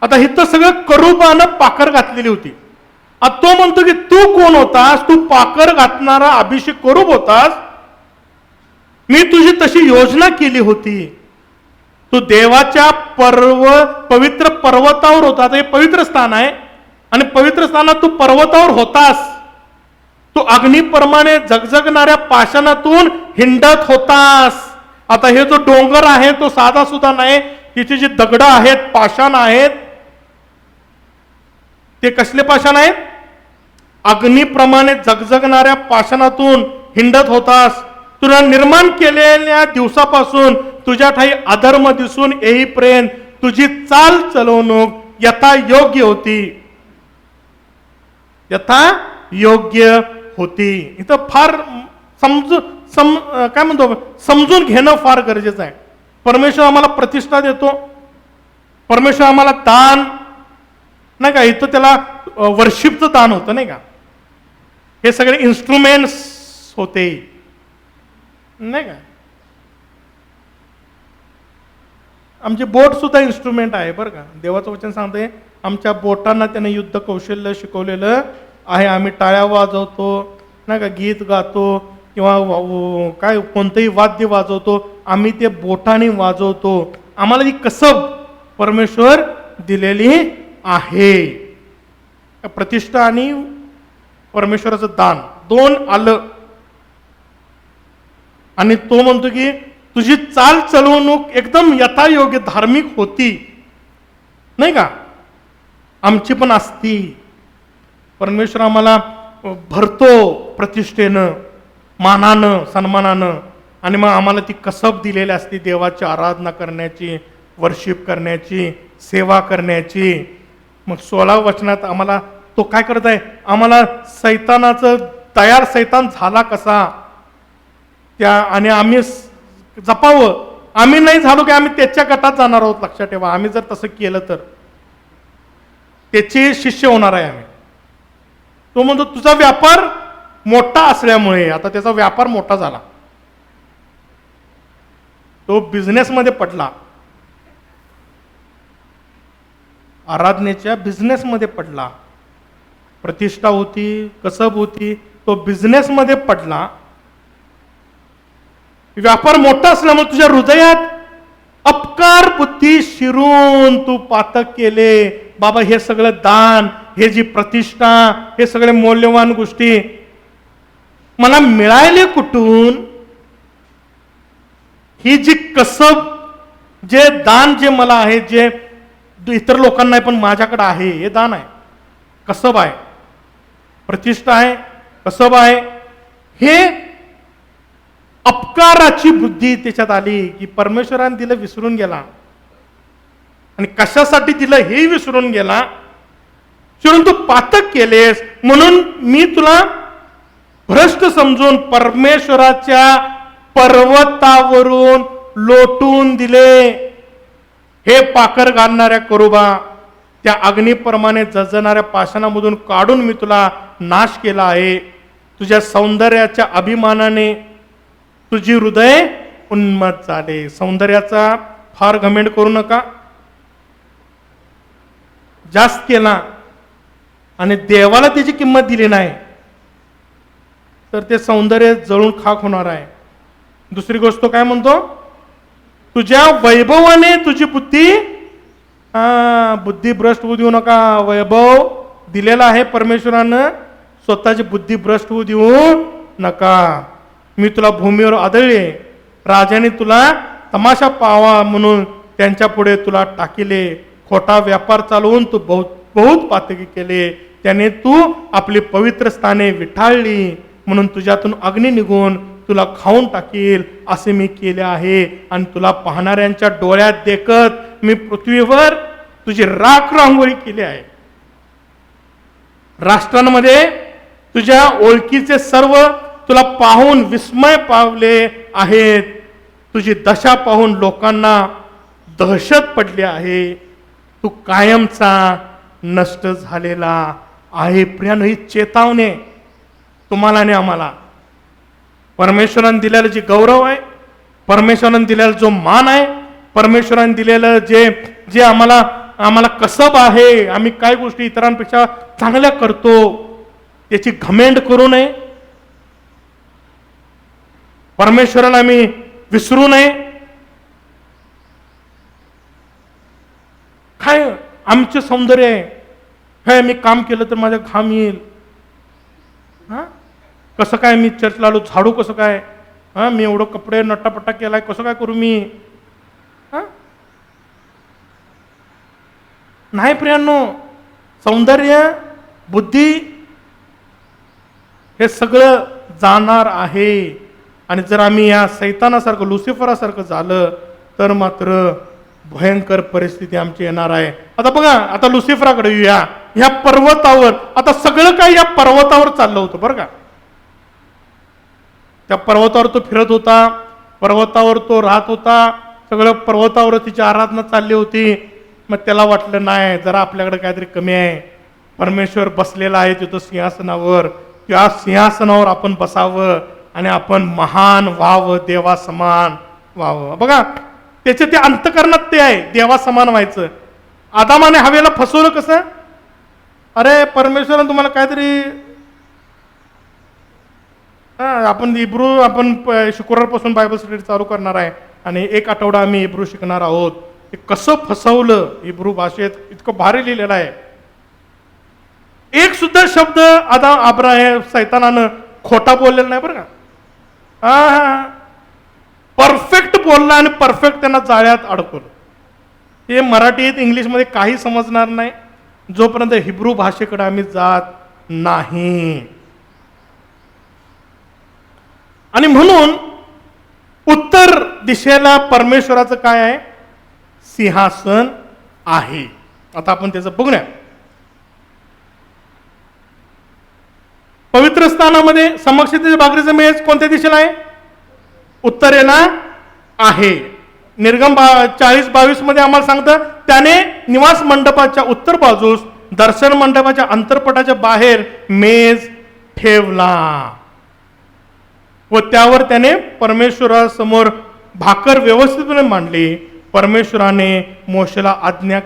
आता इथं सगळं करूबानं पाकर घातलेली होती. आता तो म्हणतो की तू कोण होतास, तू पाकर घातणारा अभिषेक करूब होतास. मी तुझी तशी योजना केली होती. तू देवाच्या पवित्र पर्वतावर होता. हे पवित्र स्थान आहे आणि पवित्र स्थानात तू पर्वतावर होतास. तू अग्निप्रमाणे झगझगणाऱ्या पाषाणातून हिंडत होतास. आता हे जो डोंगर आहे तो साधा सुद्धा नाही. तिथे जी दगड आहेत, पाषाण आहेत, ते कसले पाषाण आहेत. अग्निप्रमाणे झगझगणाऱ्या पाषाणातून हिंडत होतास. तुला निर्माण केलेल्या दिवसापासून तुझ्या ठाई अधर्म दिसून येईपर्यंत तुझी चाल चलवणूक यथा योग्य होती, यथा योग्य होती. इथं फार काय म्हणतो समजून घेणं फार गरजेचं आहे. परमेश्वर आम्हाला प्रतिष्ठा देतो, परमेश्वर आम्हाला दान नाही का. इथं त्याला वर्शिपचं दान होतं नाही का. हे सगळे इन्स्ट्रुमेंट्स होते नाही का. आमची बोट सुद्धा इन्स्ट्रुमेंट आहे बरं का. देवाचं वचन सांगते आमच्या बोटांना त्याने युद्ध कौशल्य शिकवलेलं आहे. आम्ही टाळ्या वाजवतो नाही का, गीत गातो किंवा काय कोणतंही वाद्य वाजवतो, आम्ही ते बोटाने वाजवतो. आम्हाला ही कसब परमेश्वर दिलेली आहे. प्रतिष्ठा आणि परमेश्वराचं दान 2 आलं. आणि तो म्हणतो की तुझी चाल चलवणूक एकदम यथायोग्य धार्मिक होती नाही का. आमची पण असती. परमेश्वर आम्हाला भरतो प्रतिष्ठेनं. मानानं सन्मानानं, आणि मग आम्हाला ती कसब दिलेली असते देवाची आराधना करण्याची, वर्शिप करण्याची, सेवा करण्याची. मग 16 वचनात आम्हाला तो काय करत आहे, आम्हाला सैतानाचं तयार सैतान झाला कसा त्या, आणि आम्ही जपावं. आम्ही नाही झालो की आम्ही त्याच्या गटात जाणार आहोत. लक्षात ठेवा, आम्ही जर तसं केलं तर त्याचे शिष्य होणार आहे आम्ही. तो म्हणतो तुझा व्यापार मोठा असल्यामुळे, आता त्याचा व्यापार मोठा झाला, तो बिझनेसमध्ये पडला, आराधनेच्या बिझनेसमध्ये पडला. प्रतिष्ठा होती, कसब होती, तो बिझनेसमध्ये पडला. व्यापार मोठा असल्यामुळे तुझ्या हृदयात अपकार बुद्धी शिरून तू पातक केले. बाबा हे सगळं दान, हे जी प्रतिष्ठा, हे सगळे मौल्यवान गोष्टी मला मिळाले कुठून? ही जी कसब, जे दान जे मला आहे, जे इतर लोकांना नाही पण माझ्याकडे आहे, हे दान आहे, कसब आहे, प्रतिष्ठा आहे, कसब आहे. हे अपकाराची बुद्धी त्याच्यात आली की परमेश्वराने दिलं विसरून गेला, आणि कशासाठी दिलं हे विसरून गेला. शिरून तू पातक केलेस म्हणून मी तुला भ्रष्ट समजून परमेश्वराच्या पर्वतावरून लोटून दिले. हे पाकर घालणाऱ्या करुबा, त्या अग्निप्रमाणे जळजणाऱ्या पाषाणामधून काढून मी तुला नाश केला आहे. तुझ्या सौंदर्याच्या अभिमानाने तुझी हृदय उन्मत्त झाले. सौंदर्याचा फार घमेंड करू नका, जास्त केला आणि देवाला त्याची किंमत दिली नाही तर ते सौंदर्य जळून खाक होणार आहे. दुसरी गोष्ट काय म्हणतो, तुझ्या वैभवाने तुझी बुद्धी, बुद्धी भ्रष्ट होऊ देऊ नका. वैभव दिलेला आहे परमेश्वरानं, स्वतःची बुद्धी भ्रष्ट होऊ देऊ नका. मी तुला भूमीवर आदळले, राजाने तुला तमाशा पावा म्हणून त्यांच्या पुढे तुला टाकिले. खोटा व्यापार चालवून तू बहुत पातकी केले. त्याने तू आपली पवित्र स्थाने विठाळली, म्हणून तुझ्यातून अग्नी निघून तुला खाऊन टाकील असे मी केले आहे. आणि तुला पाहणाऱ्यांच्या डोळ्यात देखत मी पृथ्वीवर तुझी राख रांगोळी केली आहे. राष्ट्रांमध्ये तुझ्या ओळखीचे सर्व तुला पाहून विस्मय पावले आहेत. तुझी दशा पाहून लोकांना दहशत पडली आहे. तू कायमचा नष्ट झालेला आहे. प्रियानो, ही चेतावणी तुम्हाला आणि आम्हाला. परमेश्वराने दिलेला जे गौरव आहे, परमेश्वराने दिलेला जो मान आहे, परमेश्वराने दिलेलं जे जे आम्हाला कसब आहे, आम्ही काय गोष्टी इतरांपेक्षा चांगल्या करतो, त्याची घमेंड करू नये. परमेश्वराला आम्ही विसरू नये. काय आमचे सौंदर्य आहे, हे मी काम केलं तर माझा घाम येईल, कसं काय मी चर्चला आलो, झाडू कसं काय, मी एवढं कपडे नट्टापट्टा केलाय, कसं काय करू मी. नाही प्रियांनो, सौंदर्य, बुद्धी हे सगळं जाणार आहे. आणि जर आम्ही या सैतानासारखं, लुसिफरासारखं झालं तर मात्र भयंकर परिस्थिती आमची येणार आहे. आता बघा, आता लुसिफराकडे येऊया. ह्या पर्वतावर, आता सगळं काही या पर्वतावर चाललं होतं बरं का. त्या पर्वतावर तो फिरत होता, पर्वतावर तो राहत होता, सगळं पर्वतावर तिची आराधना चालली होती. मग त्याला वाटलं नाही, जरा आपल्याकडे काहीतरी कमी आहे. परमेश्वर बसलेला आहे तिथं सिंहासनावर, त्या सिंहासनावर आपण बसावं आणि आपण महान व्हावं, देवा समान व्हावं. बघा, त्याच्या ते अंतकरणात ते आहे, देवा समान व्हायचं. आदामाने हवेला फसवलं कसं, अरे परमेश्वराने तुम्हाला काहीतरी, आपण शुक्रवारपासून बायबल स्टडी चालू करणार आहे आणि 1 आठवडा आम्ही इब्रू शिकणार आहोत. ते कसं फसवलं इब्रू भाषेत, इतकं भारी लिहिलेलं आहे. एक सुद्धा शब्द सैतानानं खोटा बोललेला नाही बरं का. परफेक्ट बोलला आणि परफेक्ट त्यांना जाळ्यात अडकवलं. हे मराठीत इंग्लिशमध्ये काही समजणार नाही जोपर्यंत हिब्रू भाषेकडे आम्ही जात नाही. आणि म्हणून उत्तर दिशेला परमेश्वराचं काय आहे? सिंहासन आहे. आता आपण त्याचं बघूया. पवित्र स्थानामध्ये समक्षतेच्या भाकरीचं मेज कोणत्या दिशेला आहे? उत्तरेला आहे. निर्गम 40:22 मध्ये आम्हाला सांगतं, त्याने निवास मंडपाच्या उत्तर बाजूस दर्शन मंडपाच्या अंतरपटाच्या बाहेर मेज ठेवला व त्यावर त्याने परमेश्वरासमोर भाकर व्यवस्थितपणे मांडली. परमेश्वराने मोशेला आज्ञा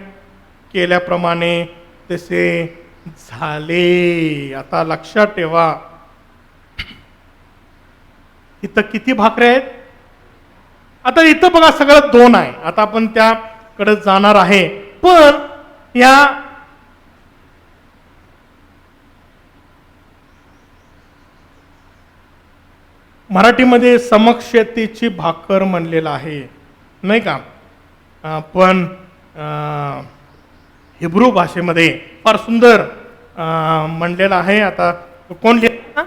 केल्याप्रमाणे तसे झाले. आता लक्षात ठेवा, इथं किती भाकऱ्या आहेत? आता इथं बघा सगळं 2 आहे. आता आपण त्याकडे जाणार आहे. पण या मराठीमध्ये समक्षतेची भाकर म्हणलेलं आहे, नाही का? पण हिब्रू भाषेमध्ये फार सुंदर म्हणलेलं आहे. आता कोण लिहिलं?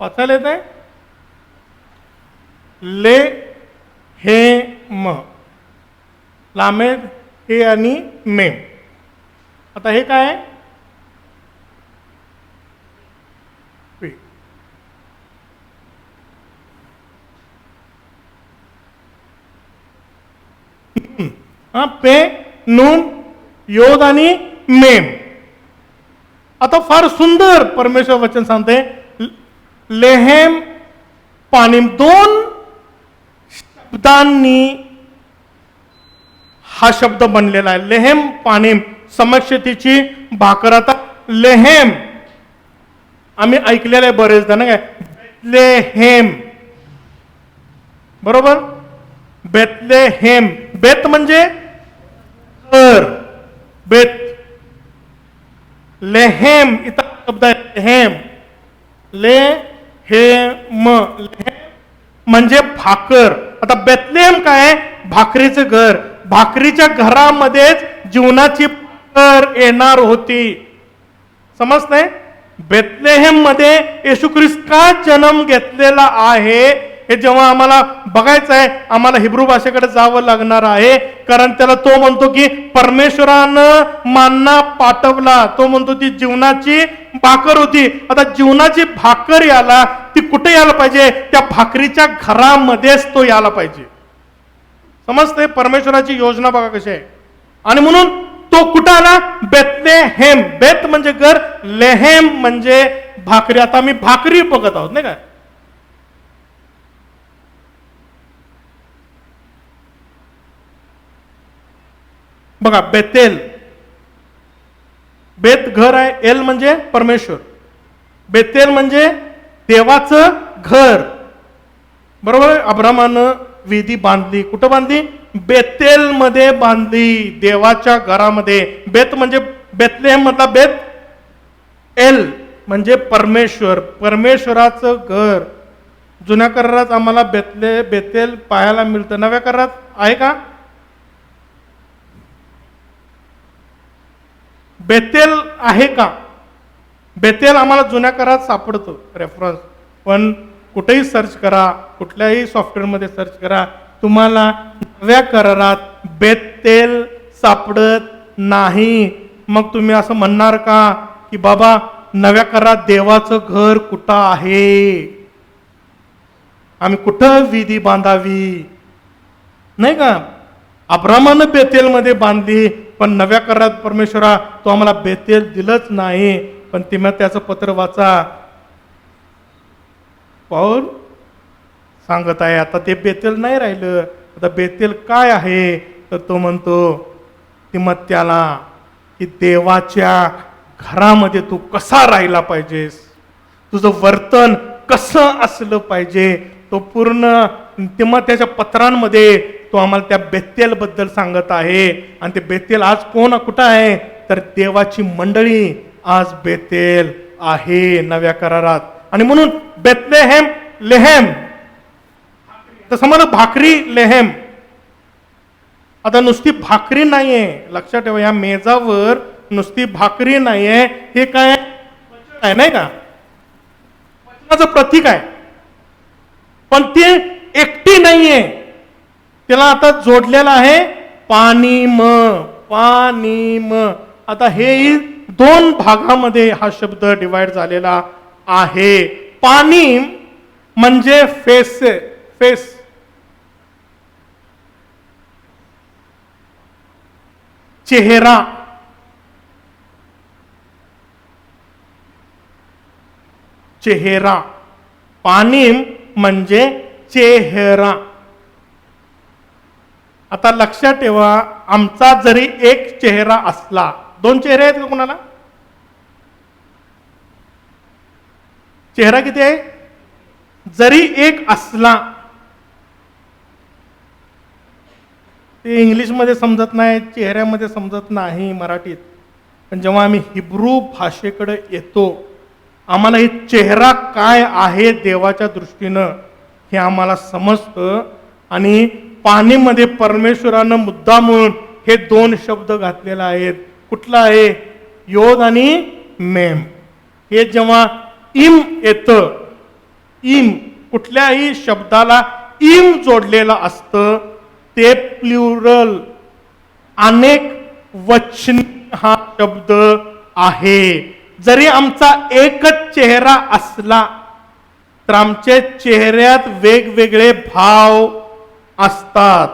वाचायला येत आहे? ले हे म, लामेद हे आणि मेम. आता हे काय आहे? पे. पे, नून, योद आणि मेम. आता फार सुंदर परमेश्वर वचन सांगते, लेहेम पानिम. 2 शब्दांनी हा शब्द बनलेला आहे. लेहेम पानिम, समक्षतेची भाकर. आता लेहेम आम्ही ऐकलेलं आहे बरेचदा, ना काय? बेतलेहेम, बरोबर? बेतलेहेम. बेत म्हणजे घर, बेत. लेहेम इथं शब्द आहे, लेहेम. ले हे म, म्हणजे भाकर. आता बेतलेहेम काय आहे? भाकरीचं घर. भाकरीच्या घरामध्येच जीवनाची भाकर येणार होती. समजतंय? बेतलेहेम मध्ये येशू ख्रिस्त का जन्म घेतलेला आहे हे जेव्हा आम्हाला बघायचं आहे, आम्हाला हिब्रू भाषेकडे जावं लागणार आहे. कारण त्याला तो म्हणतो की परमेश्वरानं मान्ना पाठवला. तो म्हणतो ती जीवनाची भाकर होती. आता जीवनाची भाकर याला, ती कुठे यायला पाहिजे? त्या भाकरीच्या घरामध्येच तो यायला पाहिजे. समजते? परमेश्वराची योजना बघा कशी आहे. आणि म्हणून तो कुठं आला? बेतलेहेम. बेत म्हणजे घर, लेहेम म्हणजे भाकरी. आता मी भाकरी बघत आहोत, नाही का? बघा, बेतेल, बेत घर आहे, एल म्हणजे परमेश्वर, बेतेल म्हणजे देवाचं घर, बरोबर? अब्रामानं वेदी बांधली. कुठं बांधली? बेतेल मध्ये बांधली, देवाच्या घरामध्ये. बेत म्हणजे बेतलेहेम मधला बेत, एल म्हणजे परमेश्वर, परमेश्वराचं घर. जुन्या करारात आम्हाला बेतेल पाहायला मिळतं. नव्या करारात आहे का? बेतेल आहे का? बेतेल आम्हाला जुन्या करारात सापडतो रेफरन्स. पण कुठेही सर्च करा, कुठल्याही सॉफ्टवेअरमध्ये सर्च करा, तुम्हाला नव्या करारात बेतेल सापडत नाही. मग तुम्ही असं म्हणणार का की बाबा नव्या करारात देवाचं घर कुठं आहे? आम्ही कुठं विधी बांधावी? नाही का? अब्रामानं बेतेलमध्ये बांधली, पण नव्या करारात परमेश्वरा तो आम्हाला बेतेल दिलंच नाही. पण तिमोथेचं पत्र वाचा, पाऊल सांगत आहे आता ते बेतेल नाही राहिलं. आता बेतेल काय आहे? तर तो म्हणतो तिमोथेला की देवाच्या घरामध्ये तू कसा राहिला पाहिजेस, तुझं वर्तन कसं असलं पाहिजे. तो पूर्ण तिमोथेच्या पत्रांमध्ये तो आम्हाला त्या बेतेल बद्दल सांगत आहे. आणि ते बेतेल आज कोण कुठं आहे, तर देवाची मंडळी आज बेतेल आहे नव्या करारात. आणि म्हणून बेतलेहेम लेहेम, तसं म्हणा भाकरी लेहेम. आता नुसती भाकरी नाहीये, लक्षात ठेवा, या मेजावर नुसती भाकरी नाहीये, हे काय आहे नाही का, वचनाचं प्रतीक आहे. पण ते एकटी नाहीये, त्याला आता जोडलेलं आहे पाणी म. आता हे दोन भागामध्ये हा शब्द डिवाइड झालेला आहे. पाणी म्हणजे फेस, चेहरा. पाणी म्हणजे चेहरा. आता लक्षात ठेवा, आमचा जरी एक चेहरा असला, दोन चेहरे आहेत का कोणाला? चेहरा किती आहे? जरी एक असला, ते इंग्लिशमध्ये समजत नाही, चेहऱ्यामध्ये समजत नाही मराठीत. पण जेव्हा आम्ही हिब्रू भाषेकडे येतो, आम्हाला हे चेहरा काय आहे देवाच्या दृष्टीनं हे आम्हाला समजतं. आणि पाणीमध्ये परमेश्वरानं मुद्दामून हे दोन शब्द घातलेले आहेत. कुठला आहे? योद आणि मेम. हे जेव्हा इम येतं, इम, कुठल्याही शब्दाला इम जोडलेलं असतं, ते प्लुरल, अनेक वचनी हा शब्द आहे. जरी आमचा एकच चेहरा असला तर आमच्या चेहऱ्यात वेगवेगळे भाव असतात.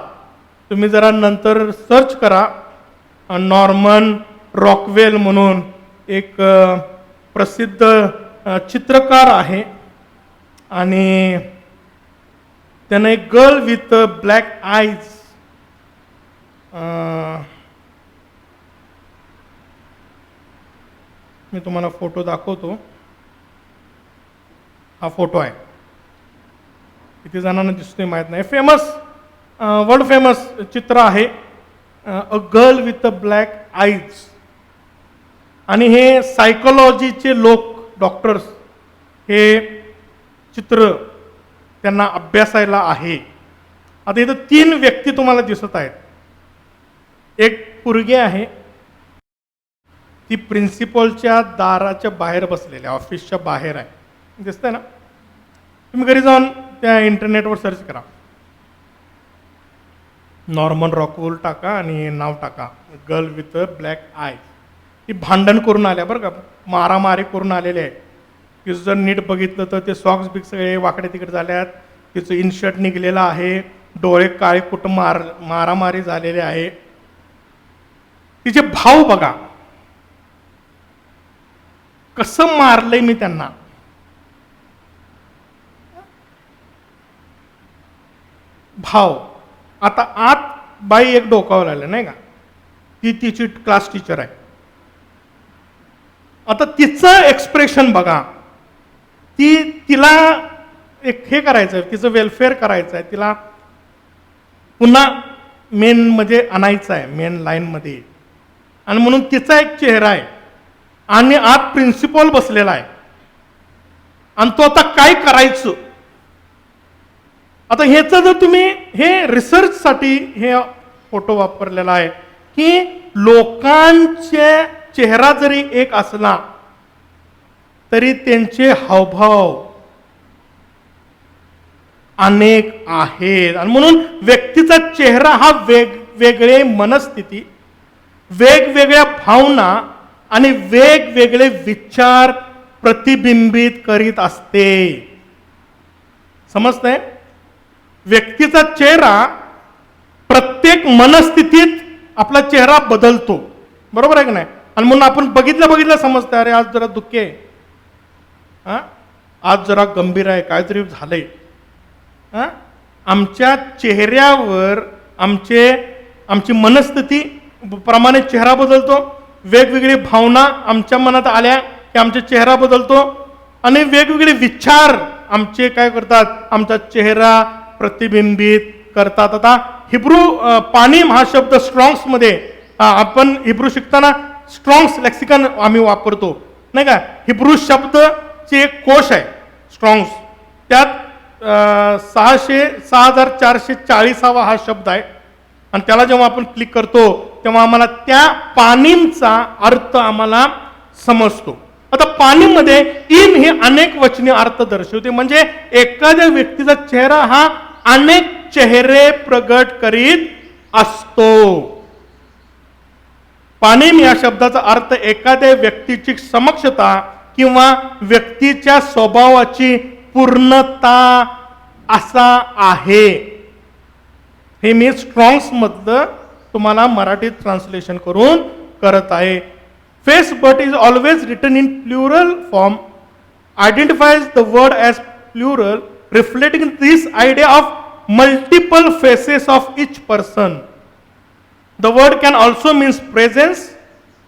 तुम्ही जरा नंतर सर्च करा, नॉर्मन रॉकवेल म्हणून एक प्रसिद्ध चित्रकार आहे, आणि त्यानं एक गर्ल विथ ब्लॅक आईज, मी तुम्हाला फोटो दाखवतो. हा फोटो आहे, किती जणांना दिसतोय माहीत नाही. फेमस, वर्ल्ड फेमस चित्र आहे, a girl with a black eyes. आणि हे सायकोलॉजीचे लोक, डॉक्टर्स, हे चित्र त्यांना अभ्यासायला आहे. आता इथं 3 व्यक्ती तुम्हाला दिसत आहेत. एक पोरगी आहे, ती प्रिन्सिपलच्या दाराच्या बाहेर बसलेली, ऑफिसच्या बाहेर आहे, दिसतंय ना? तुम्ही घरी जाऊन त्या इंटरनेटवर सर्च करा, नॉर्मन रॉकवूल टाका आणि नाव टाका, गर्ल विथ ब्लॅक आय. ती भांडण करून आल्या बरं का, मारामारी करून आलेले आहे. तिचं जर नीट बघितलं तर ते सॉक्स बिक्स सगळे वाकडे तिकडे झाल्यात, तिचं इनशर्ट निघलेलं आहे, डोळे काळे कुठं मारामारी झालेले आहे. तिचे भाव बघा, कसं मारलंय मी त्यांना. भाव. आता आत बाई एक डोकावं लागलं नाही का, ती तिची क्लास टीचर आहे. आता तिचं एक्सप्रेशन बघा, तिला एक हे करायचं, तिचं वेलफेअर करायचं आहे, तिला पुन्हा मेन मध्ये आणायचं आहे, मेन लाईनमध्ये. आणि म्हणून तिचा एक चेहरा आहे, आणि आत प्रिन्सिपल बसलेला आहे, आणि तो आता काय करायचं. आता ह्याचं जर तुम्ही हे रिसर्चसाठी हे फोटो वापरलेला आहे, की लोकांचे चेहरा जरी एक असला तरी त्यांचे हावभाव अनेक आहेत. आणि म्हणून व्यक्तीचा चेहरा हा वेगवेगळे मनस्थिती, वेगवेगळ्या भावना आणि वेगवेगळे विचार प्रतिबिंबित करीत असते. समजतंय? व्यक्तीचा चेहरा प्रत्येक मनस्थितीत आपला चेहरा बदलतो, बरोबर आहे की नाही? आणि म्हणून आपण बघितलं समजतं, अरे आज जरा दुःखी आहे, आज जरा गंभीर आहे, काहीतरी झालंय. आमच्या चेहऱ्यावर आमची मनस्थिती प्रमाणे चेहरा बदलतो. वेगवेगळी भावना आमच्या मनात आल्या की आमचा चेहरा बदलतो, आणि वेगवेगळे विचार आमचे काय करतात, आमचा चेहरा प्रतिबिंबित करतात. आता हिब्रू पाणिम हा शब्द स्ट्रॉंग्समध्ये आपण हिब्रू शिकताना स्ट्रॉंग्स लेक्सिकन आम्ही वापरतो नाही का. हिब्रू शब्दचे एक कोश आहे स्ट्रॉंग्स, त्यात 6440 हा शब्द आहे. आणि त्याला जेव्हा आपण क्लिक करतो तेव्हा आम्हाला त्या पाणिमचा अर्थ आम्हाला समजतो. आता पाणिममध्ये इन हे अनेक वचनी अर्थ दर्शवते, म्हणजे एखाद्या व्यक्तीचा चेहरा हा अनेक चेहरे प्रगट करीत असतो. पाणिम या शब्दाचा अर्थ एखाद्या व्यक्तीची समक्षता किंवा व्यक्तीच्या स्वभावाची पूर्णता असा आहे. हे मी स्ट्रॉंग्स मधलं तुम्हाला मराठीत ट्रान्सलेशन करून करत आहे. Face but is always written in plural form, identifies the word as plural, reflecting this idea of multiple faces of each person. The word can also means presence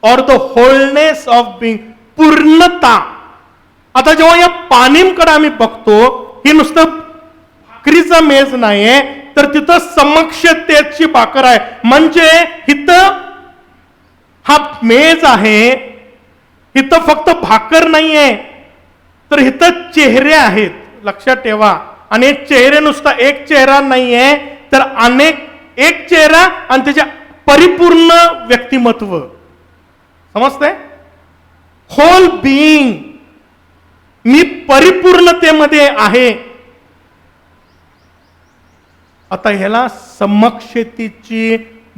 or the wholeness of being, पूर्णता. आता जेव्हा या पाणिमकडे आम्ही बघतो, ही नुसतं भाकरीचा मेज नाहीये, तर तिथं समक्षतेची भाकर आहे. म्हणजे इथं हा मेज आहे, इथं फक्त भाकर नाहीये, तर इथं चेहरे आहेत. लक्षात ठेवा. आणि चेहरे नुसता एक चेहरा नाहीये, तर अनेक एक चेहरा आणि त्याचे परिपूर्ण व्यक्तिमत्व. समजतंय? होल बिईंग, मी परिपूर्णतेमध्ये आहे. आता ह्याला समक्षतेची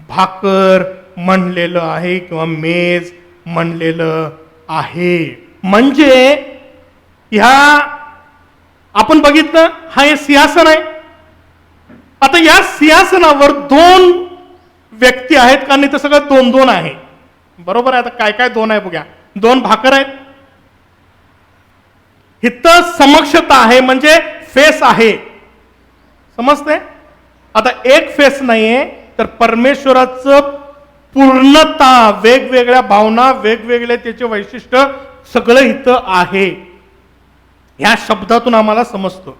भाकर म्हणलेलं आहे किंवा मेज म्हणलेलं आहे. म्हणजे ह्या आपण बघितलं, हा हे सिंहासन आहे. आता या सिंहासनावर 2 व्यक्ती आहेत, कारण इथं सगळं 2-2 आहे. बरोबर आहे. आता काय काय 2 आहे बघा. 2 भाकर आहेत. इथं समक्षता आहे, म्हणजे फेस आहे. समजते? आता एक फेस नाहीये, तर परमेश्वराचं पूर्णता, वेगवेगळ्या भावना, वेगवेगळे त्याचे वैशिष्ट्य सगळं इथं आहे. ह्या शब्दातून आम्हाला समजतं.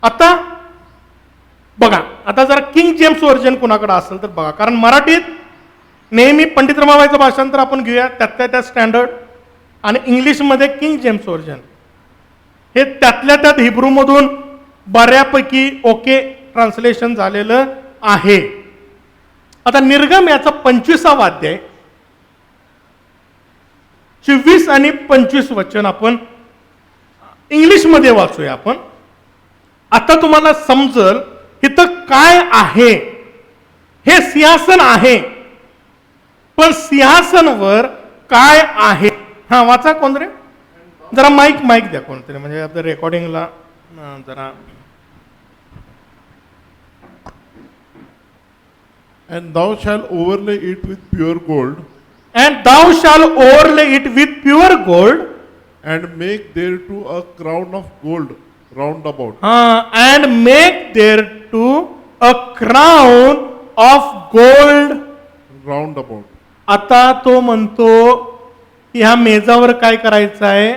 आता बघा, आता जर किंग जेम्स व्हर्जन कुणाकडे असेल तर बघा, कारण मराठीत नेहमी पंडित रमाबाईचं भाषांतर आपण घेऊया त्यातल्या त्या स्टँडर्ड, आणि इंग्लिशमध्ये किंग जेम्स व्हर्जन हे त्यातल्या त्यात हिब्रूमधून बऱ्यापैकी ओके ट्रान्सलेशन झालेलं आहे. आता निर्गम याचा 25वा अध्याय 24 आणि 25 वचन आपण इंग्लिशमध्ये वाचूया आपण. आता तुम्हाला समजल इथं काय आहे. हे सिंहासन आहे, पण सिंहासनवर काय आहे. हा वाचा कोण रे, जरा माईक द्या कोणतरी, म्हणजे आपल्या रेकॉर्डिंगला जरा. And thou shalt overlay it with pure gold, And thou shalt overlay it with pure gold, and make thereto a crown of gold round about. and make thereto a crown of gold. Round about. आता तो म्हणतो की ह्या मेजावर काय करायचं आहे,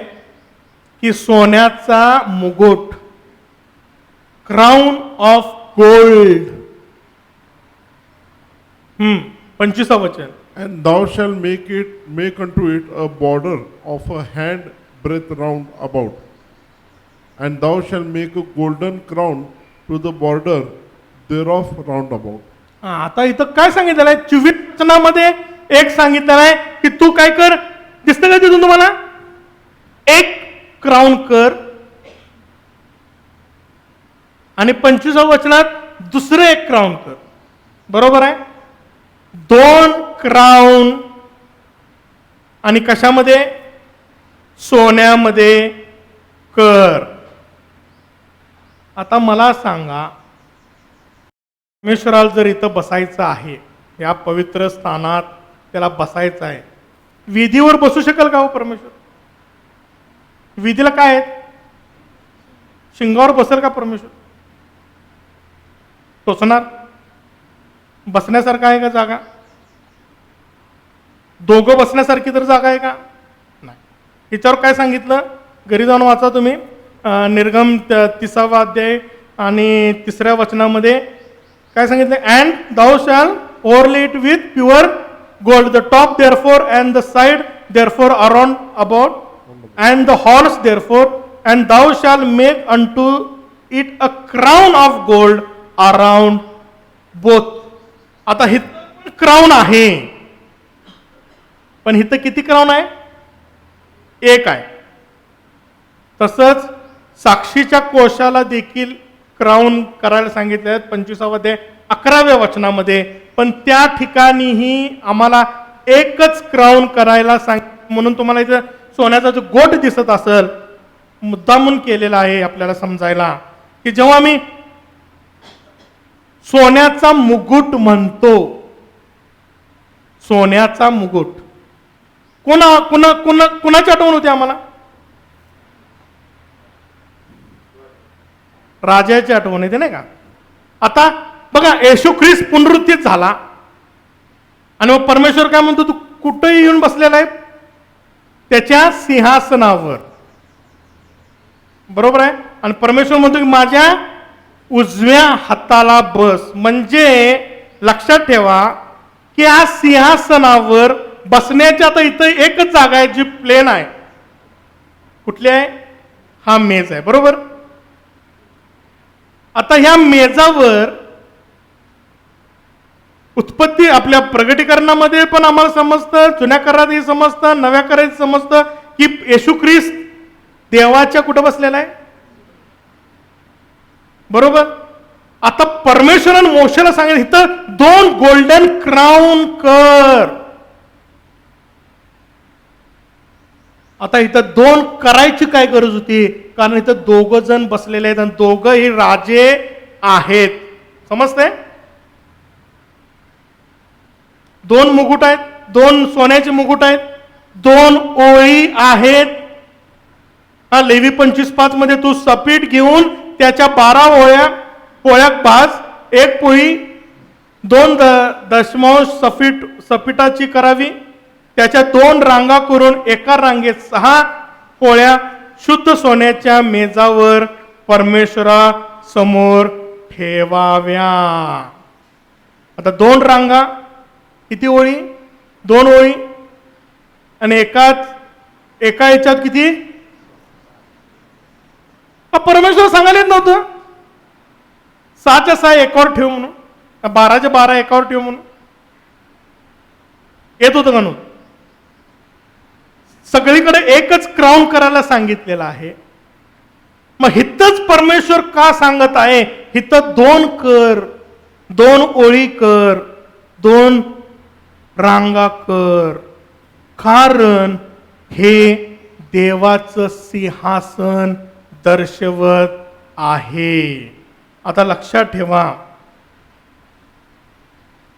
की सोन्याचा मुकुट, क्राउन ऑफ गोल्ड. 25वा वचन. And thou shalt make unto it a border of a hand breadth round about. And thou shalt make a golden crown to the border thereof round about. आता इथं काय सांगितलेलं आहे, 24 वचनामध्ये एक सांगितलेलं आहे की तू काय कर, दिसतं का तिथून तुम्हाला, एक क्राउन कर. आणि 25व्या वचनात दुसरं एक क्राउन कर. बरोबर आहे. 2 क्राउन, आणि कशामध्ये, सोन्यामध्ये कर. आता मला सांगा, परमेश्वराला जर इथं बसायचं आहे, या पवित्र स्थानात त्याला बसायचं आहे, विधीवर बसू शकेल का हो परमेश्वर? विधीला काय आहे, शिंगावर बसेल का परमेश्वर? टोचणार? बसण्यासारखं आहे का जागा? दोघं बसण्यासारखी तर जागा आहे का? नाही. हिच्यावर काय सांगितलं, घरी जाऊन वाचा तुम्ही. निर्गम 30वा अध्याय आणि 3ऱ्या वचनामध्ये काय सांगितलं? And Dau shall overlay it with pure gold, the top therefore and the side therefore around about and the horse therefore, and Dau shall make unto it a crown of gold around both. आता हे क्राउन आहे, पण इथं किती क्राउन आहे? एक आहे. तसंच साक्षीच्या कोशाला देखील क्राउन करायला सांगितले आहेत 25व्या अध्याय 11व्या वचनामध्ये, पण त्या ठिकाणीही आम्हाला एकच क्राउन करायला सांगितलं. म्हणून तुम्हाला इथं सोन्याचा जो गोट दिसत असेल, मुद्दामून केलेला आहे आपल्याला समजायला, की जेव्हा मी सोन्याचा मुकुट म्हणतो, सोन्याचा मुकुट कुणाची आठवण होते आम्हाला? राजाची आठवण येते नाही का? आता बघा, येशू ख्रिस्त पुनरुत्थित झाला आणि मग परमेश्वर काय म्हणतो? तू कुठेही येऊन बसलेला आहे त्याच्या सिंहासनावर, बरोबर आहे. आणि परमेश्वर म्हणतो की माझ्या उजव्या हाताला बस. म्हणजे लक्षात ठेवा की या सिंहासनावर बसण्याची आता इथं एकच जागा आहे जी प्लेन आहे. कुठली आहे? हा मेज आहे, बरोबर. आता ह्या मेजावर उत्पत्ती आपल्या प्रगटीकरणामध्ये पण आम्हाला समजतं, जुन्या करारातही समजतं, नव्या करारात समजतं की येशू ख्रिस्त देवाच्या कुठं बसलेला आहे, बरोबर. आता परमेश्वराने मोशेला सांगितलं इथं 2 गोल्डन क्राउन कर. आता इथं 2 करायची काय गरज होती? कारण इथं 2 जण बसलेले आहेत आणि 2 ही राजे आहेत. समजते? 2 मुकुट आहेत, 2 सोन्याचे मुकुट आहेत, 2 ओळी आहेत. हा, लेवी 25:5 मध्ये तू सपीट घेऊन त्याच्या 12 पोळ्या भाज, 1 पोळी 2 दशमांश सपीटाची करावी, त्याच्या 2 रांगा करून एका रांगेत 6 पोळ्या शुद्ध सोन्याच्या मेजावर परमेश्वरा समोर ठेवाव्या. आता 2 रांगा, किती ओळी? 2 ओळी. आणि एका याच्यात किती? परमेश्वर सांगायला नव्हतं 6च्या 6 एकावर ठेव म्हणून, 12च्या 12 एकावर ठेव म्हणून येत होतं का नव्हतं? सगळीकडे एकच क्राउन करायला सांगितलेलं आहे. मग हितच परमेश्वर का सांगत आहे हिथं 2 कर, 2 ओळी कर, 2 रांगा कर? कारण हे देवाचं सिंहासन दर्शवत आहे. आता लक्षात ठेवा,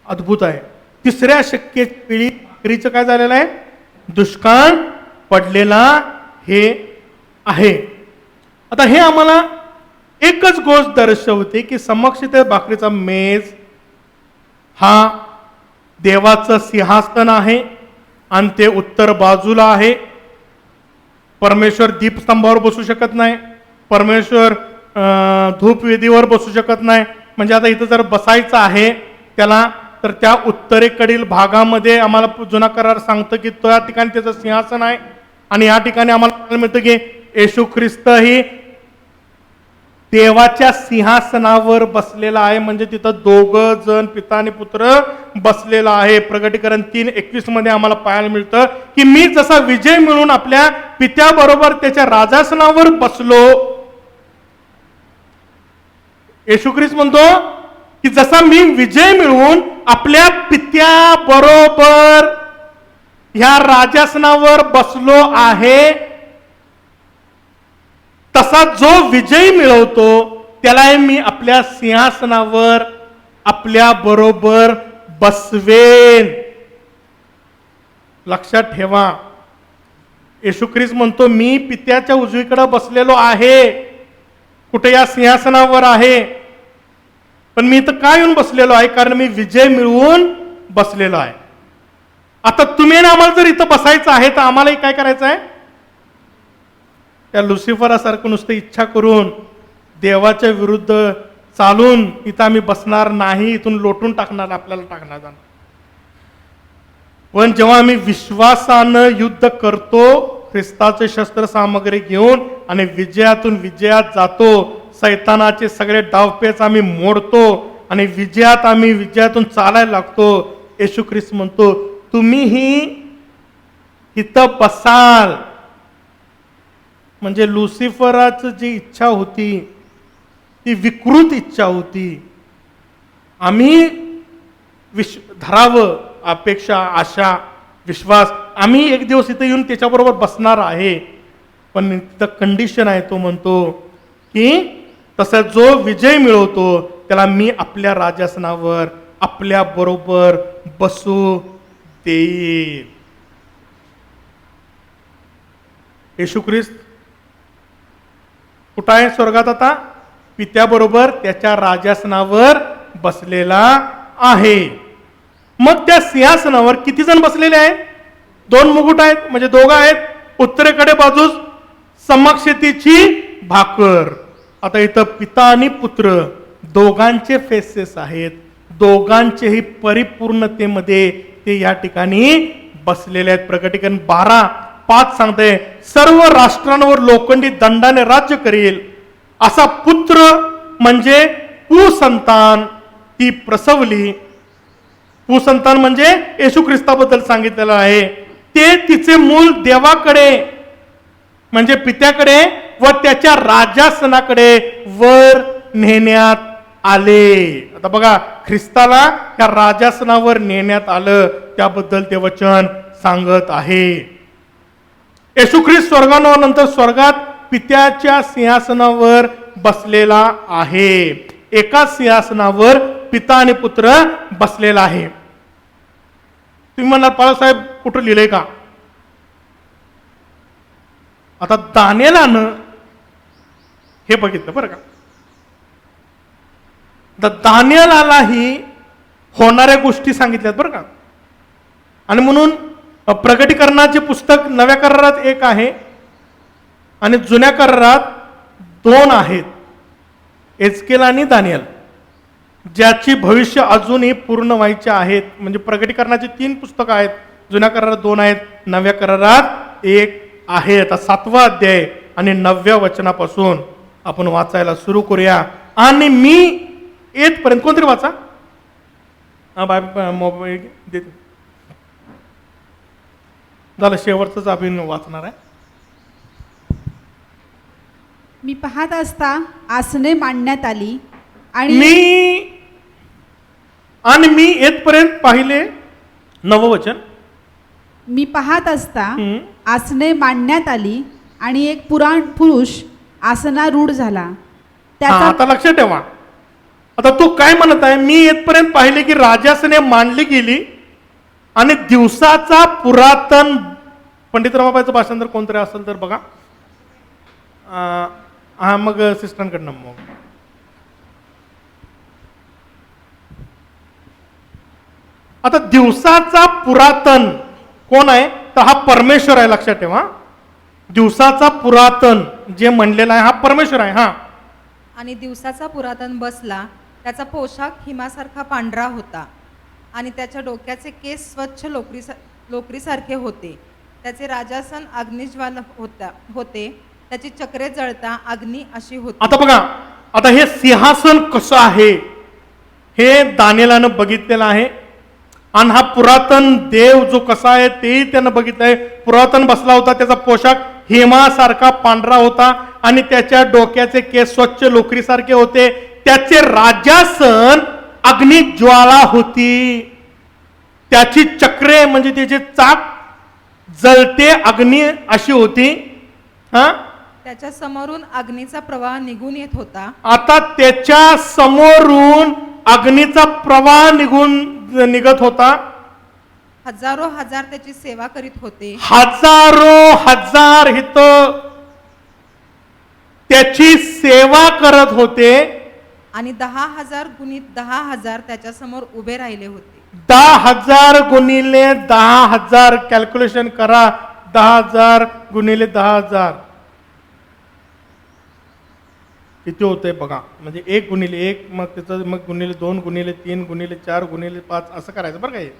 अद्भुत आहे. 3ऱ्या शक्येच्या वेळी भाकरीचं काय झालेलं आहे? दुष्काळ पडलेला हे आहे. आता हे आम्हाला एकच गोष्ट दर्शवते की समक्षित भाकरीचा मेज हा देवाचं सिंहासन आहे आणि ते उत्तर बाजूला आहे. परमेश्वर दीपस्तंभावर बसू शकत नाही, परमेश्वर धूपवेदीवर बसू शकत नाही. म्हणजे आता इथं जर बसायचं आहे त्याला, तर त्या उत्तरेकडील भागामध्ये आम्हाला जुना करार सांगतं की त्या ठिकाणी त्याचं सिंहासन आहे. आणि या ठिकाणी आम्हाला मिळतं की येशू ख्रिस्त ही देवाच्या सिंहासनावर बसलेला आहे. म्हणजे तिथं 2 जण पिता आणि पुत्र बसलेला आहे. प्रगटीकरण 3:21 मध्ये आम्हाला पाहायला मिळतं की मी जसा विजय मिळून आपल्या पित्याबरोबर त्याच्या राजासनावर बसलो. येशू ख्रिस्त म्हणतो की जसा मी विजय मिळवून आपल्या पित्याबरोबर ह्या राजासनावर बसलो आहे, तसा जो विजय मिळवतो त्याला मी आपल्या सिंहासनावर आपल्या बरोबर बसवेन. लक्षात ठेवा, येशू ख्रिस्त म्हणतो मी पित्याच्या उजवीकडे बसलेलो आहे. कुठे? या सिंहासनावर आहे. पण मी इथं काय येऊन बसलेलो आहे? कारण मी विजय मिळवून बसलेलो आहे. आता तुम्ही ना आम्हाला जर इथं बसायचं आहे तर आम्हालाही काय करायचं आहे? त्या लुसिफरासारखं नुसतं इच्छा करून देवाच्या विरुद्ध चालून इथं आम्ही बसणार नाही, इथून लोटून टाकणार, आपल्याला टाकणार जाणार. पण जेव्हा आम्ही विश्वासानं युद्ध करतो, ख्रिस्ताचे शस्त्र सामग्री घेऊन आणि विजयातून विजयात जातो, सैतानाचे सगळे डावपेच आम्ही मोडतो आणि विजयातून चालायला लागतो. येशू ख्रिस्त म्हणतो, तुम्हीही इथं बसाल. म्हणजे लुसिफराची जी इच्छा होती ती विकृत इच्छा होती. आम्ही धरावं अपेक्षा, आशा, विश्वास, आम्ही एक दिवस इथं येऊन त्याच्याबरोबर बसणार आहे. पण तिथं कंडिशन आहे, तो म्हणतो की तसा जो विजय मिळवतो त्याला मी आपल्या राजासनावर आपल्या बरोबर बसू देईल. येशू ख्रिस्त कुठं आहे? स्वर्गात आता पित्याबरोबर त्याच्या राजासनावर बसलेला आहे. मग त्या सिंहासनावर किती जण बसलेले आहेत? 2 मुकुट आहेत, म्हणजे दोघं आहेत. उत्तरेकडे बाजूस समक्षतेची भाकर. आता इथं पिता आणि पुत्र दोघांचे फेसेस आहेत. दोघांचेही परिपूर्णतेमध्ये ते या ठिकाणी बसलेले आहेत. प्रकटीकरण 12:5 सांगते, सर्व राष्ट्रांवर लोखंडी दंडाने राज्य करेल असा पुत्र म्हणजे कुसंतान ती प्रसवली. कुसंतान म्हणजे येशू ख्रिस्ताबद्दल सांगितलेलं आहे. ते तिचे मूल देवाकडे म्हणजे पित्याकडे व त्याच्या राजासनाकडे वर नेण्यात आले. आता बघा, ख्रिस्ताला या राजासनावर नेण्यात आलं, त्याबद्दल ते वचन सांगत आहे. येशू ख्रिस्त स्वर्गानंतर स्वर्गात पित्याच्या सिंहासनावर बसलेला आहे. एकाच सिंहासनावर पिता आणि पुत्र बसलेला आहे. तुम्ही म्हणणार, बाळासाहेब कुठं लिहिलंय का? आता दानिएलानं हे बघितलं बरं का. दानिएलालाही होणाऱ्या गोष्टी सांगितल्यात बरं का. आणि म्हणून प्रकटीकरणाचे पुस्तक नव्या करारात 1 आहे आणि जुन्या करारात 2 आहेत, एजकेल आणि दानिएल, ज्याची भविष्य अजूनही पूर्ण व्हायचे आहेत. म्हणजे प्रकटीकरणाची 3 पुस्तकं आहेत, जुन्या करारात 2 आहेत, नव्या करारात 1 आहे. आता 7वा अध्याय आणि 9व्या वचनापासून आपण वाचायला सुरू करूया. आणि मी येतपर्यंत कोणतरी वाचा. मोबाईल देतो. झालं, शेवटच आपण वाचणार आहे. मी पाहत असता आसने मांडण्यात आली आणि मी येतपर्यंत पाहिले 9वं वचन. मी पाहत असता आसने मांडण्यात आली आणि एक पुरुष आसनारूढ झाला. त्याचा आता लक्षात ठेवा. आता तू काय म्हणत आहे? मी येतपर्यंत पाहिले की राजासने मांडली गेली आणि दिवसाचा पुरातन. पंडित रमाबाईचं भाषांतर कोणतरी असेल तर बघा. हा, मग सिस्टरांकडनं मग. आता दिवसाचा पुरातन कोण आहे? तर हा परमेश्वर आहे. लक्षात ठेवा, दिवसाचा पुरातन जे म्हणलेला आहे हा परमेश्वर आहे. हा, आणि दिवसाचा पुरातन बसला, त्याचा पोशाख हिमासारखा पांढरा होता आणि त्याच्या डोक्याचे केस स्वच्छ लोकरीसारखे होते. त्याचे राजासन अग्निज्वाल होते, त्याची चक्रे जळता अग्नी अशी होती. आता बघा, आता हे सिंहासन कसं आहे हे दानिएलानं बघितलेलं आहे. आणि हा पुरातन देव जो कसा आहे तेही त्यानं बघितलंय. पुरातन बसला होता, त्याचा पोशाख हिमासारखा पांढरा होता आणि त्याच्या डोक्याचे केस स्वच्छ लोकरीसारखे होते. त्याचे राजासन अग्निज्वाला होती. त्याची चक्रे म्हणजे त्याचे चाक जळते अग्नी अशी होती. हा, त्याच्या समोरून अग्नीचा प्रवाह निघून येत होता. आता त्याच्या समोरून अग्नीचा प्रवाह निघत होता. हजारो हजार त्याची सेवा करीत होते. हजारो हजार हित त्याची सेवा करत होते. आणि 10,000 गुणित 10,000 त्याच्या समोर उभे राहिले होते. 10,000 गुणिले 10,000 कॅल्क्युलेशन करा. 10,000 गुणिले 10,000 किती होतंय बघा. म्हणजे 1 गुणिले 1, मग त्याचं मग गुणिले 2 गुणिले 3 गुणिले 4 गुणिले 5 असं करायचं बरं का. हे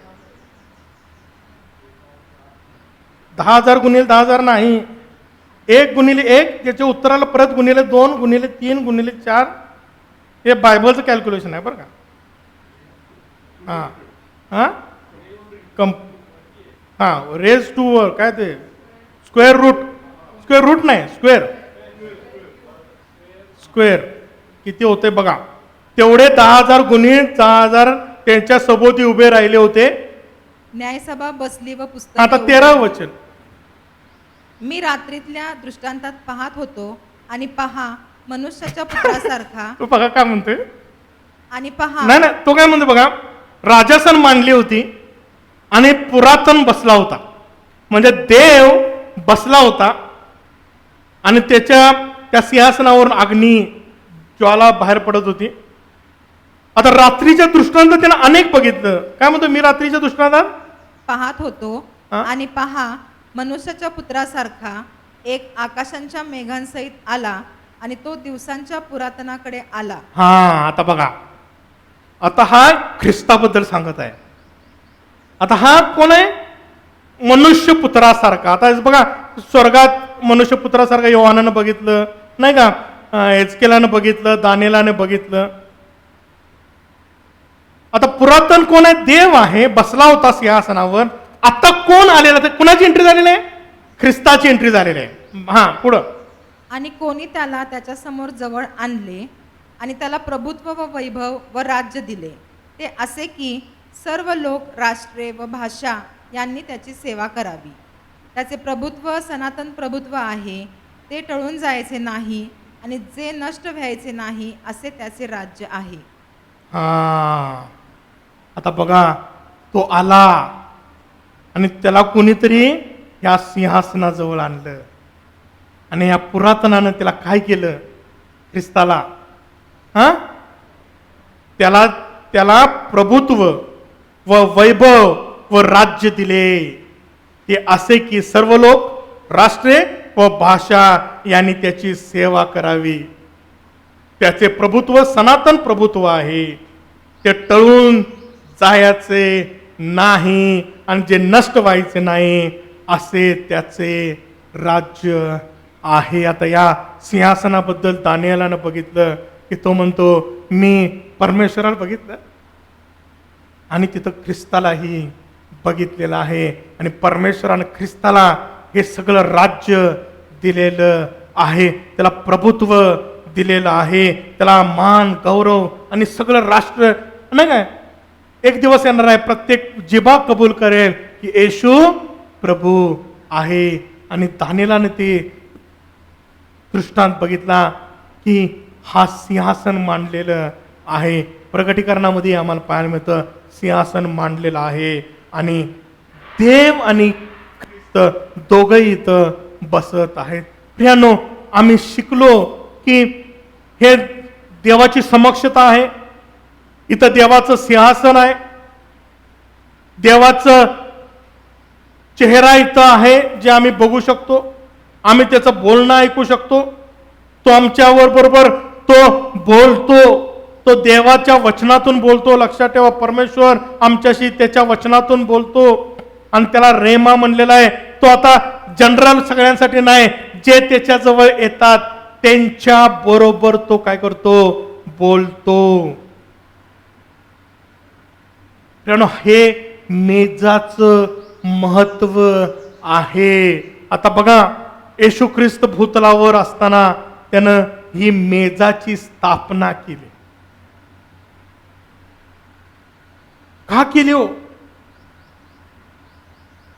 10,000 गुणिले 10,000 नाही, 1 गुणिले 1 त्याच्या उत्तराला परत गुणिले 2 गुणिले 3 गुणिले 4. हे बायबलचं कॅल्क्युलेशन आहे बरं का. हां हां हां रेज टू वर काय ते स्क्वेअर रूट नाही स्क्वेअर किती होते बघा. तेवढे 10,000 गुणिले 10,000 त्यांच्या सभोवती उभे राहिले होते. न्यायसभा बसली व पुस्तक आता 13 वचन. मी रात्रीतल्या दृष्टांतात पाहत होतो आणि पहा मनुष्याच्या पुत्रासारखा तो बघा काय म्हणतोय. आणि पहा नाही तो काय म्हणतो बघा. राजासन मांडली होती आणि पुरातन बसला होता. म्हणजे देव बसला होता आणि त्या सिंहासनावरून अग्नी ज्वाला बाहेर पडत होती. आता रात्रीच्या दृष्टांत त्यानं अनेक बघितलं. काय म्हणतो मी रात्रीच्या दृष्टांतात पाहत होतो हा? आणि पहा मनुष्याच्या पुत्रासारखा एक आकाशांच्या मेघांसहित आला आणि तो दिवसांच्या पुरातनाकडे आला. हा आता बघा. आता हा ख्रिस्ताबद्दल सांगत आहे. आता हा कोण आहे. मनुष्यपुत्रासारखा. आता बघा स्वर्गात मनुष्यपुत्रासारखा योहानानं बघितलं नाही का, एजकेलानं बघितलं, दानिएलानं बघितलं. आता पुरातन कोण आहे. देव आहे, बसला होता सिंहासनावर. आता कोण आलेला ते कुणाची एंट्री झालेली आहे. ख्रिस्ताची एंट्री झालेली आहे. हा पुढं. आणि कोणी त्याला त्याच्या समोर जवळ आणले आणि त्याला प्रभुत्व व वैभव व राज्य दिले. ते असे की सर्व लोक, राष्ट्रे व भाषा यांनी त्याची सेवा करावी. त्याचे प्रभुत्व सनातन प्रभुत्व आहे, ते टळून जायचे नाही आणि जे नष्ट व्हायचे नाही असे त्याचे राज्य आहे. हा आता बघा तो आला आणि त्याला कोणीतरी या सिंहासनाजवळ आणलं आणि या पुरातनानं त्याला काय केलं. ख्रिस्ताला हा त्याला प्रभुत्व व वैभव व राज्य दिले. ते असे की सर्व लोक, राष्ट्रे व भाषा यांनी त्याची सेवा करावी. त्याचे प्रभुत्व सनातन प्रभुत्व आहे, ते टळून जायचे नाही आणि जे नष्ट व्हायचे नाही असे त्याचे राज्य आहे. आता या सिंहासनाबद्दल दानिएलानं बघितलं की तो म्हणतो मी परमेश्वराला बघितलं आणि तिथं ख्रिस्तालाही बघितलेलं आहे. आणि परमेश्वरानं ख्रिस्ताला हे सगळं राज्य दिलेलं आहे, त्याला प्रभुत्व दिलेलं आहे, त्याला मान गौरव आणि सगळं राष्ट्र नाही काय. एक दिवस येणार आहे प्रत्येक जिभा कबूल करेल की येशू प्रभू आहे. आणि दानिएलाने ते दृष्टांत बघितला की हा सिंहासन मांडलेलं आहे. प्रकटीकरणामध्ये आम्हाला पाहायला मिळतं सिंहासन मांडलेलं आहे आणि देव आणि ख्रिस्त दोघंही इथं बसत आहेत. प्रियानो आम्ही शिकलो की हे देवाची समक्षता आहे. इथं देवाचं सिंहासन आहे, देवाचं चेहरा इथं आहे जे आम्ही बघू शकतो. आम्ही त्याचं बोलणं ऐकू शकतो. तो आमच्यावर बरोबर तो बोलतो, तो देवाच्या वचनातून बोलतो. लक्षात ठेवा परमेश्वर आमच्याशी त्याच्या वचनातून बोलतो आणि त्याला रेमा म्हणलेला आहे. तो आता जनरल सगळ्यांसाठी नाही, जे त्याच्याजवळ येतात त्यांच्या बरोबर तो काय करतो, बोलतो. हे मेजाचं महत्व आहे. आता बघा येशू ख्रिस्त भूतलावर असताना त्यानं ही मेजाची स्थापना केली. का केली हो.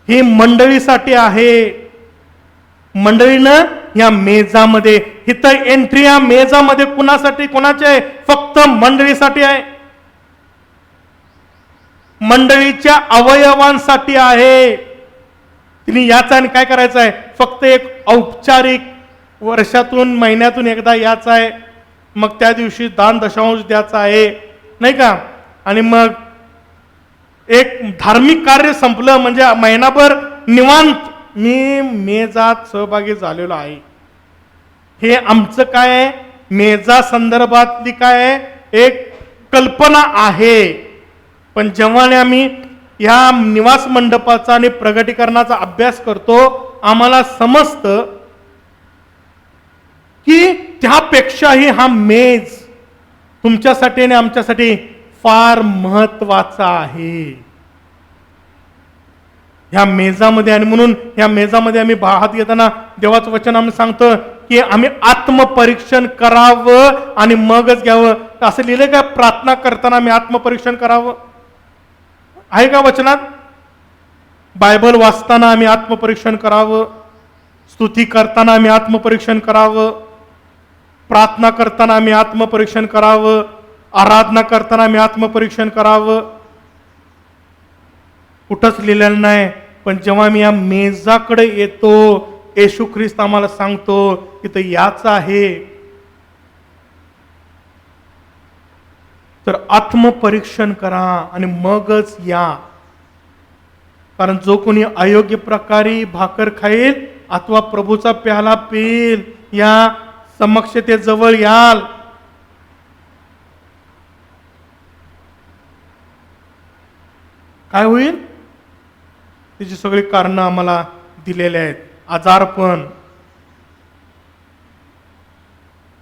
ही मंडळीसाठी आहे. मंडळीनं या मेजामध्ये इथं एंट्री या मेजामध्ये कुणासाठी, कोणाची आहे, फक्त मंडळीसाठी आहे. मंडळीच्या अवयवांसाठी आहे. तिने याचा आणि काय करायचं आहे, फक्त एक औपचारिक वर्षातून महिन्यातून एकदा याचा आहे. मग त्या दिवशी दान दशांश द्यायचा आहे नाही का. आणि मग एक धार्मिक कार्य संपलं म्हणजे महिनाभर निवांत मी मेजात सहभागी झालेलो आहे. हे आमचं काय आहे, मेजा संदर्भातली काय आहे, एक कल्पना आहे. पण जेव्हा आम्ही या निवास मंडपाचा आणि प्रगटीकरणाचा अभ्यास करतो, आम्हाला समजतं की त्यापेक्षाही हा मेज तुमच्यासाठी आणि आमच्यासाठी फार महत्वाचा आहे. ह्या मेजामध्ये, आणि म्हणून ह्या मेजामध्ये आम्ही हात घेताना देवाचं वचन आम्ही सांगतो की आम्ही आत्मपरीक्षण करावं आणि मगच घ्यावं. असं लिहिलं का, प्रार्थना करताना आम्ही आत्मपरीक्षण करावं? आहे का वचनात? बायबल वाचताना आम्ही आत्मपरीक्षण करावं, स्तुती करताना आम्ही आत्मपरीक्षण करावं, प्रार्थना करताना आम्ही आत्मपरीक्षण करावं, आराधना करताना आम्ही आत्मपरीक्षण करावं. कुठंच लिहिलेलं नाही. पण जेव्हा मी या मेजाकडे येतो, येशू ख्रिस्त आम्हाला सांगतो की तो याच आहे. तर आत्मपरीक्षण करा आणि मगच या. कारण जो कोणी अयोग्य प्रकारे भाकर खाईल अथवा प्रभूचा प्याला पिईल, या समक्षतेजवळ याल, काय होईल? त्याची सगळी कारणं आम्हाला दिलेली आहेत. आजारपण,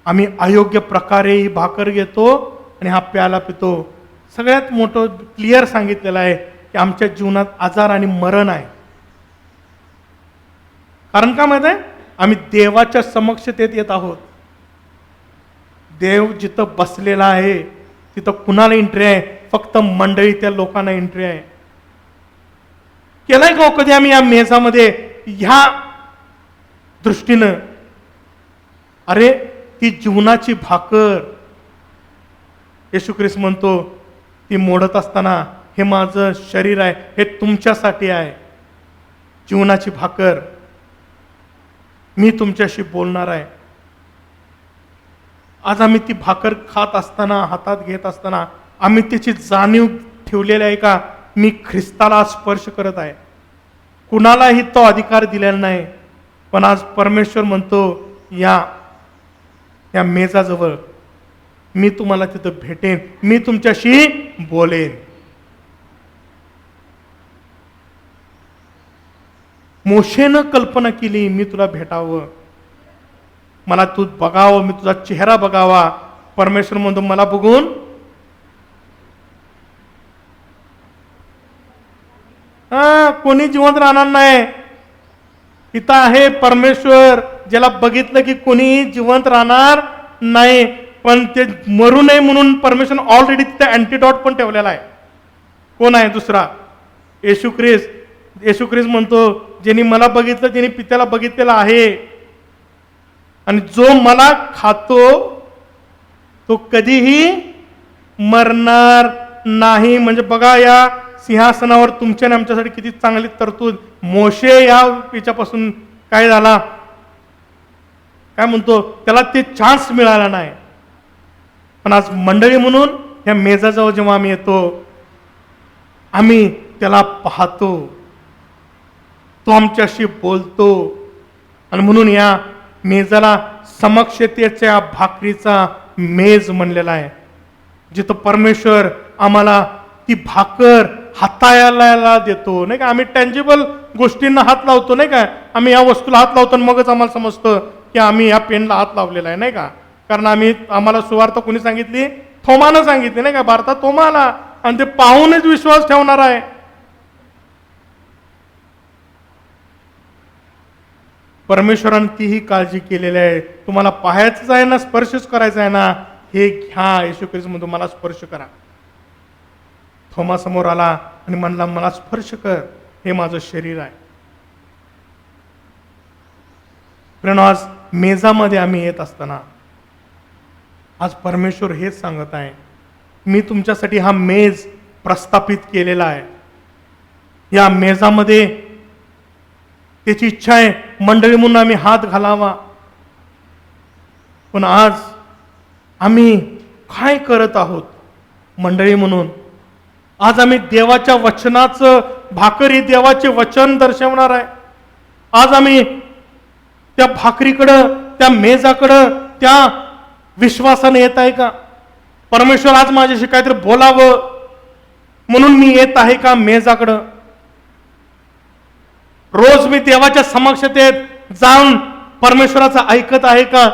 आम्ही अयोग्य प्रकारे ही भाकर घेतो आणि हा प्याला पितो. सगळ्यात मोठं क्लिअर सांगितलेलं आहे की आमच्या जीवनात आजार आणि मरण आहे. कारण का माहित आहे? आम्ही देवाच्या समक्षतेत येत आहोत. देव जिथं बसलेला आहे तिथं कुणाला एंट्री आहे? फक्त मंडळी, त्या लोकांना एंट्री आहे. केलाय का कधी आम्ही या मेजामध्ये ह्या दृष्टीनं? अरे ती जीवनाची भाकर, येशू ख्रिस्त म्हणतो ती मोडत असताना, हे माझं शरीर आहे, हे तुमच्यासाठी आहे. जीवनाची भाकर, मी तुमच्याशी बोलणार आहे. आज आम्ही ती भाकर खात असताना, हातात घेत असताना आम्ही त्याची जाणीव ठेवलेली आहे का? मी ख्रिस्ताला स्पर्श करत आहे. कुणालाही तो अधिकार दिलेला नाही. पण आज परमेश्वर म्हणतो, या मेजाजवळ मी तुम्हाला तिथं भेटेन, मी तुमच्याशी बोलेन. मोशेनं कल्पना केली, मी तुला भेटावं, मला तू बघावं, मी तुझा चेहरा बघावा. परमेश्वर म्हणतो, मला बघून कोणी जिवंत राहणार नाही. इथं आहे परमेश्वर, ज्याला बघितलं की कोणी जिवंत राहणार नाही. पण ते मरू नये म्हणून परमेश्वर ऑलरेडी तिथे अँटीडॉट पण ठेवलेला आहे. कोण आहे? दुसरा येशू ख्रिस्त. येशू ख्रिस्त म्हणतो, ज्यांनी मला बघितलं त्यांनी पित्याला बघितलेला आहे, आणि जो मला खातो तो कधीही मरणार नाही. म्हणजे बघा, या सिंहासनावर तुमच्या आणि आमच्यासाठी किती चांगली तरतूद. मोशे याच्यापासून काय झाला, काय म्हणतो, त्याला ते चान्स मिळाला नाही. पण आज मंडळी म्हणून या मेजाजवळ जेव्हा आम्ही येतो, आम्ही त्याला पाहतो, तो आमच्याशी बोलतो. आणि म्हणून या मेजाला समक्षतेच्या भाकरीचा मेज म्हणलेला आहे, जिथं परमेश्वर आम्हाला ती भाकर हाताळायला देतो. नाही का, आम्ही टँजिबल गोष्टींना हात लावतो, नाही का, आम्ही या वस्तूला हात लावतो आणि मगच आम्हाला समजतं की आम्ही या पेनला हात लावलेला आहे. नाही का, कारण आम्हाला सुवार्ता कोणी सांगितली? थोमानं सांगितली. नाही का, भारतात थोमा आला आणि ते पाहूनच विश्वास ठेवणार आहे. परमेश्वराने तीही काळजी केलेली आहे. तुम्हाला पाहायचंच आहे ना, स्पर्शच करायचा आहे ना, हे घ्या. येशू ख्रिस्त म्हणतो, मला स्पर्श करा. थोमा समोर आला आणि म्हणला, मला स्पर्श कर, हे माझं शरीर आहे. पण आज मेजामध्ये आम्ही येत असताना आज परमेश्वर हेच सांगत आहे, मी तुमच्यासाठी हा मेज प्रस्थापित केलेला आहे. या मेजामध्ये त्याची इच्छा आहे मंडळी म्हणून आम्ही हात घालावा. पण आज आम्ही काय करत आहोत मंडळी म्हणून? आज आम्ही देवाच्या वचनाचं, भाकर ही देवाचे वचन दर्शवणार आहे. आज आम्ही त्या भाकरीकडं, त्या मेजाकडं, त्या विश्वासाने येत आहे का? परमेश्वर आज माझ्याशी काहीतरी बोलावं म्हणून मी येत आहे का मेजाकडं? रोज मी देवाच्या समक्षतेत जाऊन परमेश्वराचं ऐकत आहे का?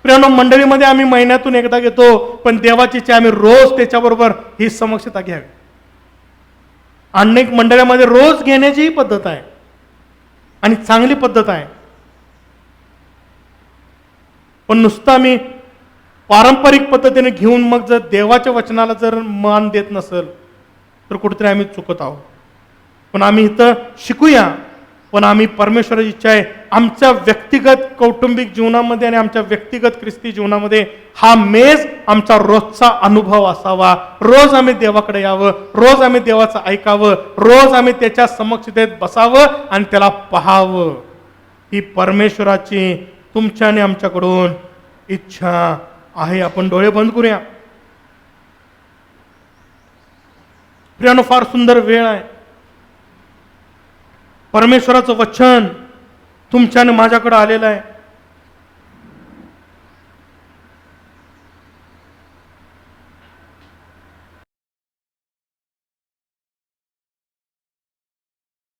प्रियानो, मंडळीमध्ये आम्ही महिन्यातून एकदा घेतो, पण देवाची इच्छा आम्ही रोज त्याच्याबरोबर ही समक्षता घ्यावी. अनेक मंडळामध्ये रोज घेण्याचीही पद्धत आहे आणि चांगली पद्धत आहे, पण नुसतं आम्ही पारंपरिक पद्धतीने घेऊन मग जर देवाच्या वचनाला जर मान देत नसेल तर कुठेतरी आम्ही चुकत आहोत. पण आम्ही इथं शिकूया, पण आम्ही परमेश्वराची इच्छा आहे आमच्या व्यक्तिगत कौटुंबिक जीवनामध्ये आणि आमच्या व्यक्तिगत ख्रिस्ती जीवनामध्ये हा मेज आमचा रोजचा अनुभव असावा. रोज आम्ही देवाकडे यावं, रोज आम्ही देवाचं ऐकावं, रोज आम्ही त्याच्या समक्षतेत बसावं आणि त्याला पाहावं. ही परमेश्वराची तुमच्या आणि आमच्याकडून इच्छा आहे. आपण डोळे बंद करूया. प्रियानो, फार सुंदर वेळ आहे. परमेश्वराचं वचन तुमच्याने माझ्याकडे आलेलं आहे.